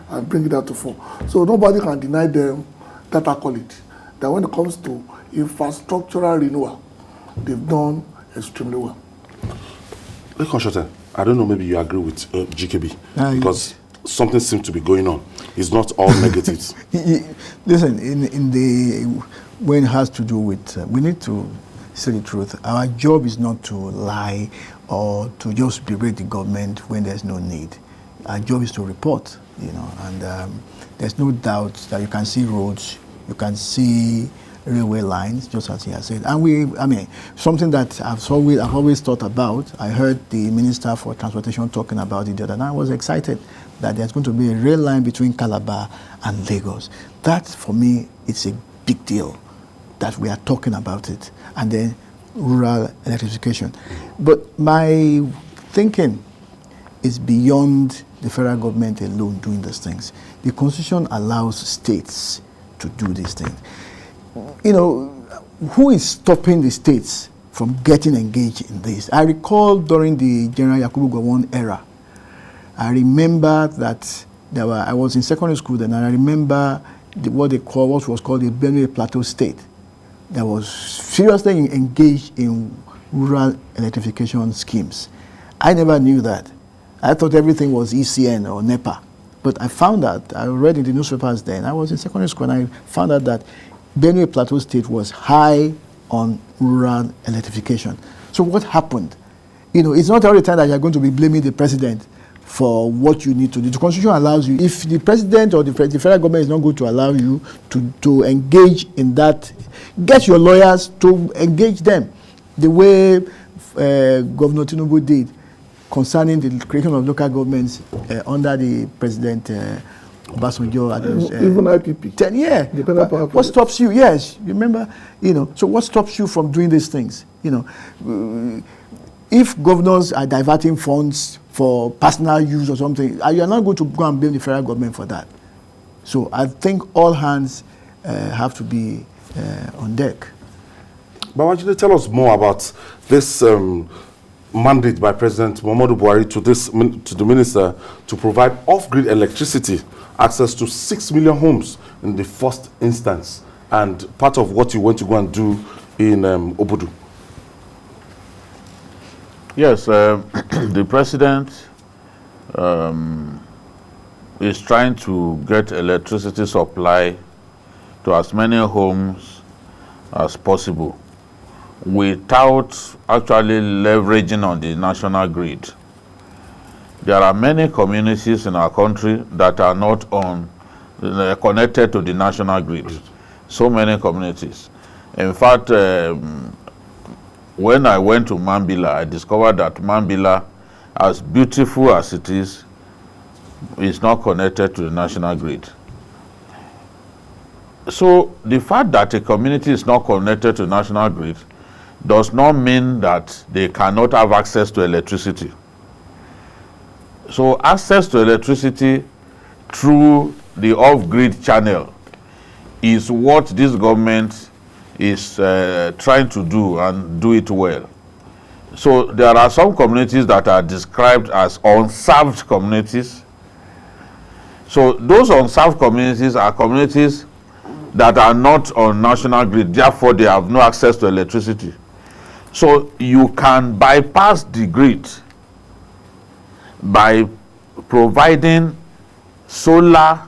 and bring it out to full. So nobody can deny them that accolade. That when it comes to infrastructural renewal, they've done extremely well. I don't know, maybe you agree with GKB, because something seems to be going on. It's not all negatives. Listen, when it has to do with, we need to say the truth. Our job is not to lie or to just berate the government when there's no need. Our job is to report, and there's no doubt that you can see roads, you can see railway lines, just as he has said. And something that I've always thought about, I heard the Minister for Transportation talking about it the other night. I was excited that there's going to be a rail line between Calabar and Lagos. That, for me, it's a big deal that we are talking about it. And then rural electrification. But my thinking is beyond the federal government alone doing these things. The Constitution allows states to do these things. Who is stopping the states from getting engaged in this? I recall during the General Yakubu Gowon era, I remember that I was in secondary school then, and I remember what was called the Benue Plateau State that was seriously engaged in rural electrification schemes. I never knew that. I thought everything was ECN or NEPA. But I found out, I read in the newspapers then, I was in secondary school, and I found out that Benue Plateau State was high on rural electrification. So what happened? It's not all the time that you're going to be blaming the president for what you need to do. The Constitution allows you, if the president or the federal government is not going to allow you to engage in that, get your lawyers to engage them the way Governor Tinubu did concerning the creation of local governments under the President Obasanjo. Even IPP. 10 years. What stops you? Yes, you remember, so what stops you from doing these things? If governors are diverting funds for personal use or something, you are not going to go and blame the federal government for that. So I think all hands have to be on deck. Babajide, tell us more about this mandate by President Muhammadu Buhari to the minister to provide off-grid electricity access to 6 million homes in the first instance, and part of what you want to go and do in Obudu. Yes, the president is trying to get electricity supply to as many homes as possible without actually leveraging on the national grid. There are many communities in our country that are not connected to the national grid. So many communities. In fact, when I went to Mambila, I discovered that Mambila, as beautiful as it is not connected to the national grid. So the fact that a community is not connected to the national grid does not mean that they cannot have access to electricity. So access to electricity through the off-grid channel is what this government is trying to do, and do it well. So there are some communities that are described as unserved communities. So those unserved communities are communities that are not on national grid, therefore they have no access to electricity. So you can bypass the grid by providing solar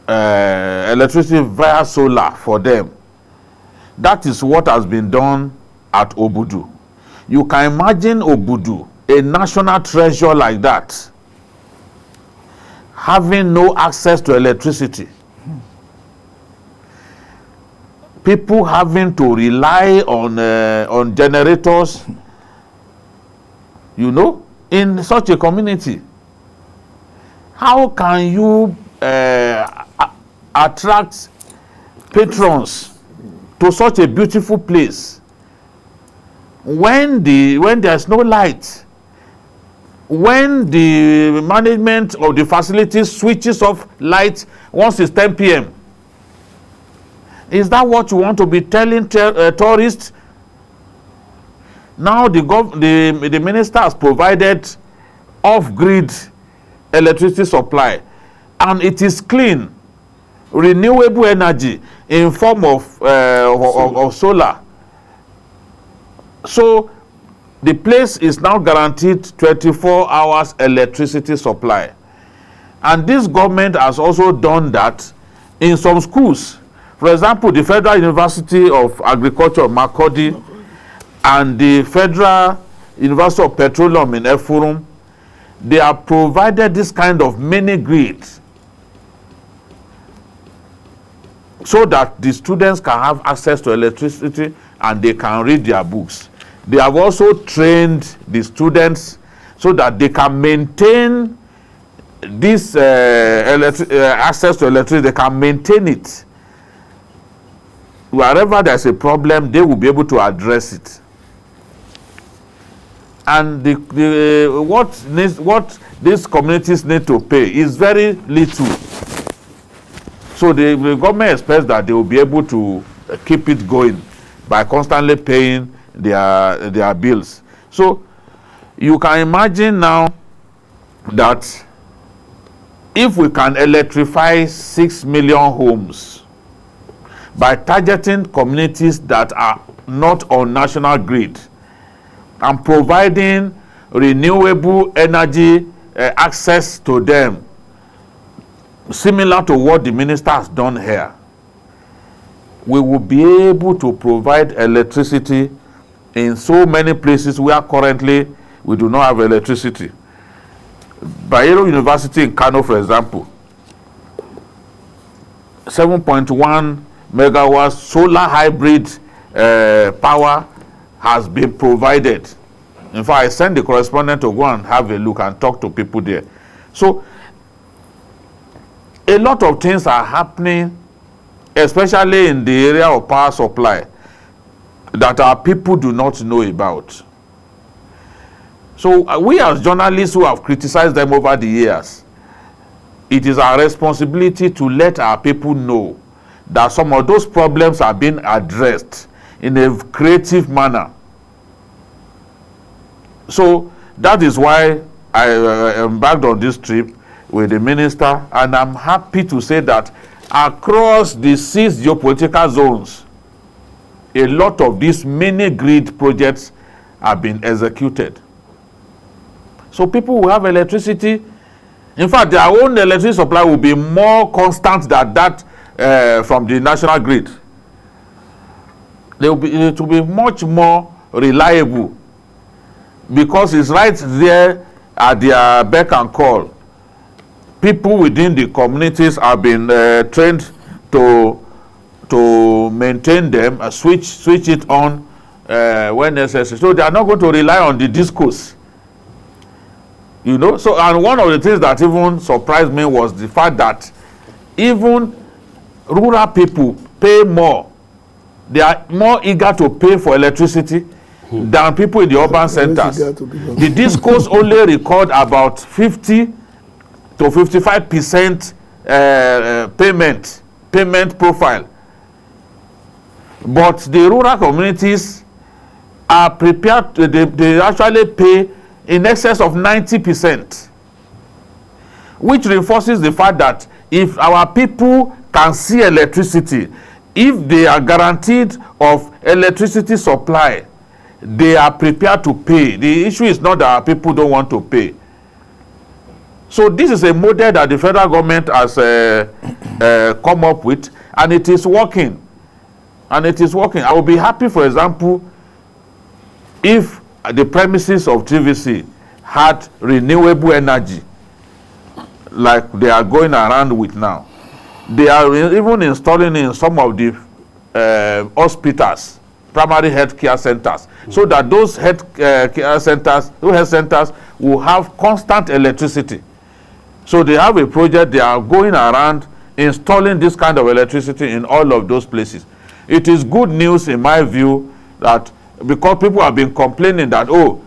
electricity via solar for them. That is what has been done at Obudu. You can imagine Obudu, a national treasure like that, having no access to electricity. People having to rely on generators, you know, in such a community. How can you attract patrons to such a beautiful place when there's no light, when the management of the facility switches off light once it's 10 p.m.? Is that what you want to be telling tourists? Now the minister has provided off-grid electricity supply, and it is clean, renewable energy in form of solar. So the place is now guaranteed 24 hours electricity supply. And this government has also done that in some schools. For example, the Federal University of Agriculture, Makurdi, and the Federal University of Petroleum in Efurum, they have provided this kind of mini grid so that the students can have access to electricity and they can read their books. They have also trained the students so that they can maintain this access to electricity, they can maintain it. Wherever there's a problem, they will be able to address it. And what these communities need to pay is very little. So the government expects that they will be able to keep it going by constantly paying their bills. So you can imagine now that if we can electrify 6 million homes by targeting communities that are not on national grid and providing renewable energy access to them, similar to what the minister has done here, we will be able to provide electricity in so many places where currently we do not have electricity. Bayero University in Kano, for example, 7.1 megawatts solar hybrid power has been provided. In fact, I sent the correspondent to go and have a look and talk to people there. So a lot of things are happening, especially in the area of power supply, that our people do not know about. So we as journalists who have criticized them over the years, it is our responsibility to let our people know that some of those problems are being addressed in a creative manner. So that is why I embarked on this trip with the minister, and I'm happy to say that across the 6 geopolitical zones, a lot of these mini grid projects have been executed. So people will have electricity. In fact, their own electricity supply will be more constant than that from the national grid. it will be much more reliable, because it's right there at their beck and call. People within the communities have been trained to maintain them, switch it on when necessary. So they are not going to rely on the discourse. You know, so, and one of the things that even surprised me was the fact that even rural people pay more. They are more eager to pay for electricity than people in the urban centers. The discourse only record about 50 to 55% payment profile. But the rural communities are prepared to, they actually pay in excess of 90%, which reinforces the fact that if our people can see electricity, if they are guaranteed of electricity supply, they are prepared to pay. The issue is not that our people don't want to pay. So this is a model that the federal government has come up with, and it is working. And it is working. I will be happy, for example, if the premises of TVC had renewable energy like they are going around with now. They are even installing in some of the hospitals, primary health care centers, so that those health centers will have constant electricity. So they have a project, they are going around installing this kind of electricity in all of those places. It is good news in my view that, because people have been complaining that, oh,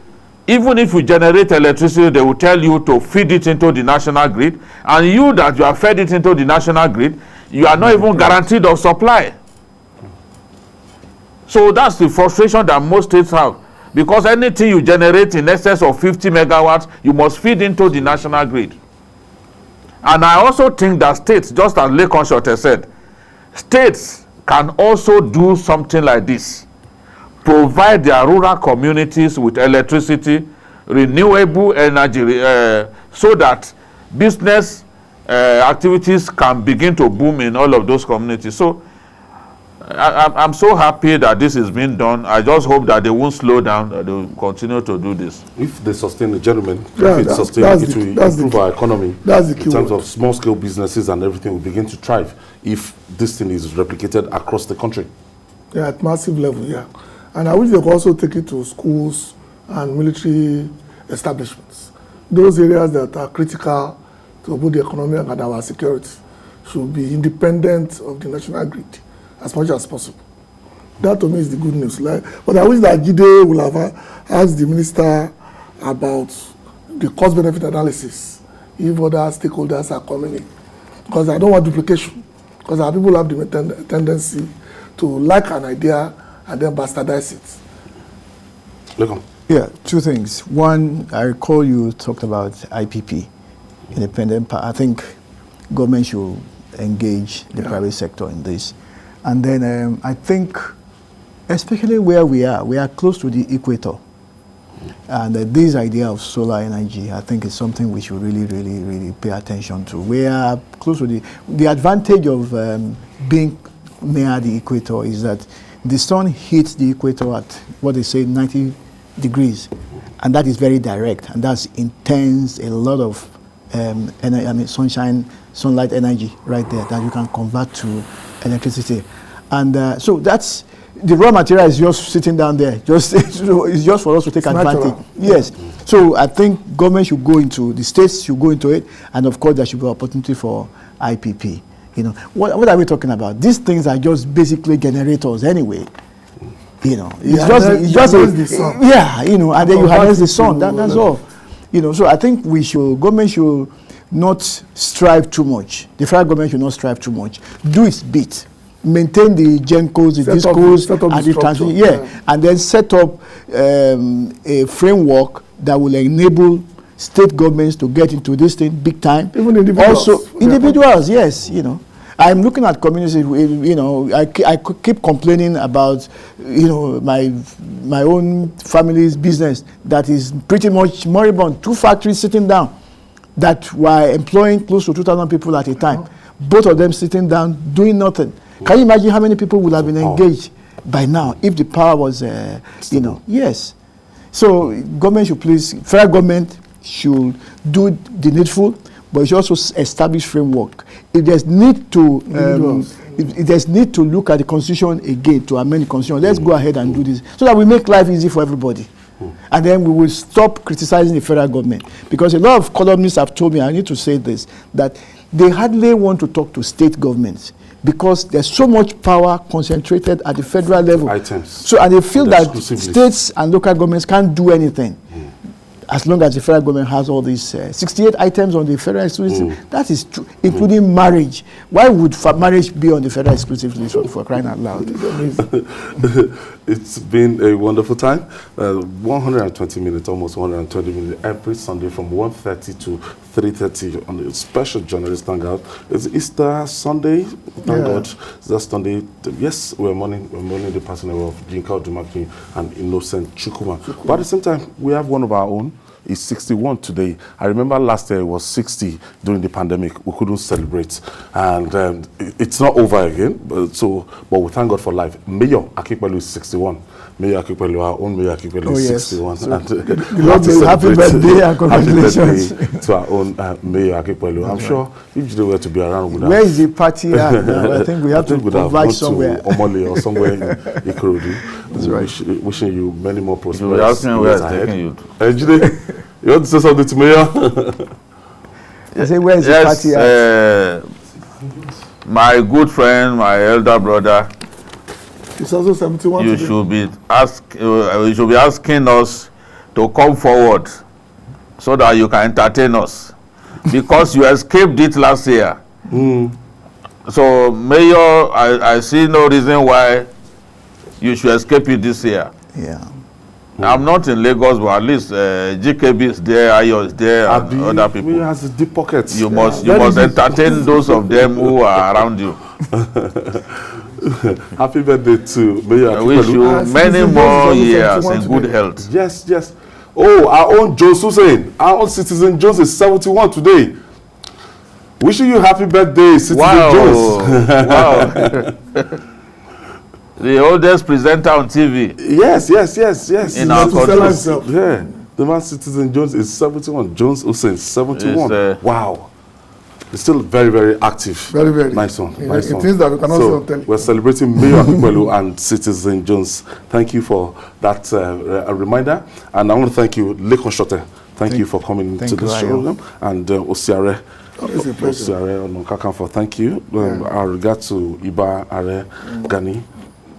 even if you generate electricity, they will tell you to feed it into the national grid, and you that you have fed it into the national grid, you are not even guaranteed of supply. So that's the frustration that most states have, because anything you generate in excess of 50 megawatts, you must feed into the national grid. And I also think that states, just as Lekon Shote said, states can also do something like this. Provide their rural communities with electricity, renewable energy, so that business activities can begin to boom in all of those communities. So I'm so happy that this is being done. I just hope that they won't slow down, that they will continue to do this. If they sustain the gentleman, if it sustains, it will improve our economy in terms of small-scale businesses, and everything will begin to thrive if this thing is replicated across the country. Yeah, at massive level, yeah. And I wish they could also take it to schools and military establishments. Those areas that are critical to both the economy and our security should be independent of the national grid as much as possible. That to me is the good news. But I wish that Jide will have asked the minister about the cost-benefit analysis if other stakeholders are coming in. Because I don't want duplication. Because our people have the tendency to like an idea and then bastardize it. Yeah, two things. One, I recall you talked about IPP, independent. I think government should engage the private sector in this. And then I think, especially where we are close to the equator. And this idea of solar energy, I think, is something we should really pay attention to. We are close to the advantage of being near the equator is that the sun hits the equator at what they say 90 degrees, and that is very direct, and that's intense, a lot of sunlight energy right there that you can convert to electricity. And so that's the raw material is just sitting down there, it's just for us to take advantage. Yes. So I think government should go into, the states should go into it, and of course there should be opportunity for IPP. You know, what are we talking about? These things are just basically generators anyway. You know, it's just the sun. Yeah, you know, and then you harness the sun. That's all. You know, so I think government should not strive too much. The federal government should not strive too much. Do its bit. Maintain the GenCos, the DISCOs, and the transmission. Yeah, and then set up a framework that will enable state governments to get into this thing big time. Even individuals. Also, individuals, yes, you know. I'm looking at communities, you know, I keep complaining about, you know, my own family's business that is pretty much moribund. 2 factories sitting down that were employing close to 2,000 people at a time. Both of them sitting down, doing nothing. Can you imagine how many people would have been engaged by now if the power was, you know, yes. So government should please, federal government should do the needful, but it should also establish framework. If there's need to, if there's need to look at the constitution again, to amend the constitution, let's go ahead and do this, so that we make life easy for everybody. And then we will stop criticizing the federal government. Because a lot of columnists have told me, I need to say this, that they hardly want to talk to state governments because there's so much power concentrated at the federal level. So, and they feel that states and local governments can't do anything. As long as the federal government has all these 68 items on the federal exclusive list, that is true, including marriage. Why would marriage be on the federal exclusive list for crying out loud? It's been a wonderful time. 120 minutes, almost 120 minutes every Sunday from 1:30 to 3:30 on the special journalist hangout. It's Easter Sunday. Thank God. It's that Sunday. Yes, we're mourning the passing away of Yinka Odumaki and Innocent Chukwuma. But at the same time, we have one of our own. He's 61 today. I remember last year it was 60 during the pandemic. We couldn't celebrate. And it's not over again. But we thank God for life. Mayor Akipelu is 61. Mayor Akipelu, our own Mayor Akipelu is 61. So, and happy birthday and congratulations. Happy birthday to our own Mayor Akipelu. I'm sure if you were to be around with us. Where is the party at? I think we have to provide somewhere. To Omole or somewhere in Ikorodu. That's right. Wishing you many more prosperous You ask me where I'm taking you to. You want to say something to Mayor? I say, where is the party at? My good friend, my elder brother, It's also 71 you today. should be asking us to come forward so that you can entertain us. Because you escaped it last year. So, Mayor, I see no reason why you should escape it this year. Yeah. I'm not in Lagos, but at least GKB is there, Ayo is there, and other people. He has deep pockets. You must entertain those of them who are around you. Happy birthday to Mayor I wish you many more years in good health. Yes, yes. Oh, our own Jones Hussein, our own Citizen Jones is 71 today. Wishing you happy birthday, Citizen Jones. Wow. The oldest presenter on TV. Yes. In our country. Yeah. The man Citizen Jones is 71. Jones Hussein, 71. Wow. It's still very, very active. Very, very. Nice one. Yeah, nice it one. is that we can also tell. We're celebrating Mayor Akipelu and Citizen Jones. Thank you for that reminder. And I want to thank you, Lekon Shote. Thank you for coming to the show. And Osiare. It's a pleasure. Osiare Onokakanfo. Thank you. Our regard to Iba Are Gani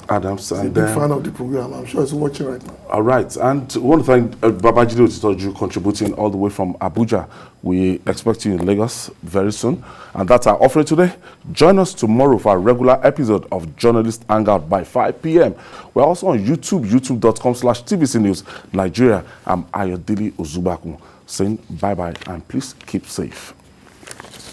Adams. He's a big fan of the program. I'm sure he's watching right now. All right. And we want to thank Babajide Otitoju contributing all the way from Abuja. We expect you in Lagos very soon. And that's our offering today. Join us tomorrow for a regular episode of Journalist Hangout by 5 p.m. We're also on YouTube, youtube.com/TVC News Nigeria. I'm Ayodele Ozubaku saying bye-bye and please keep safe.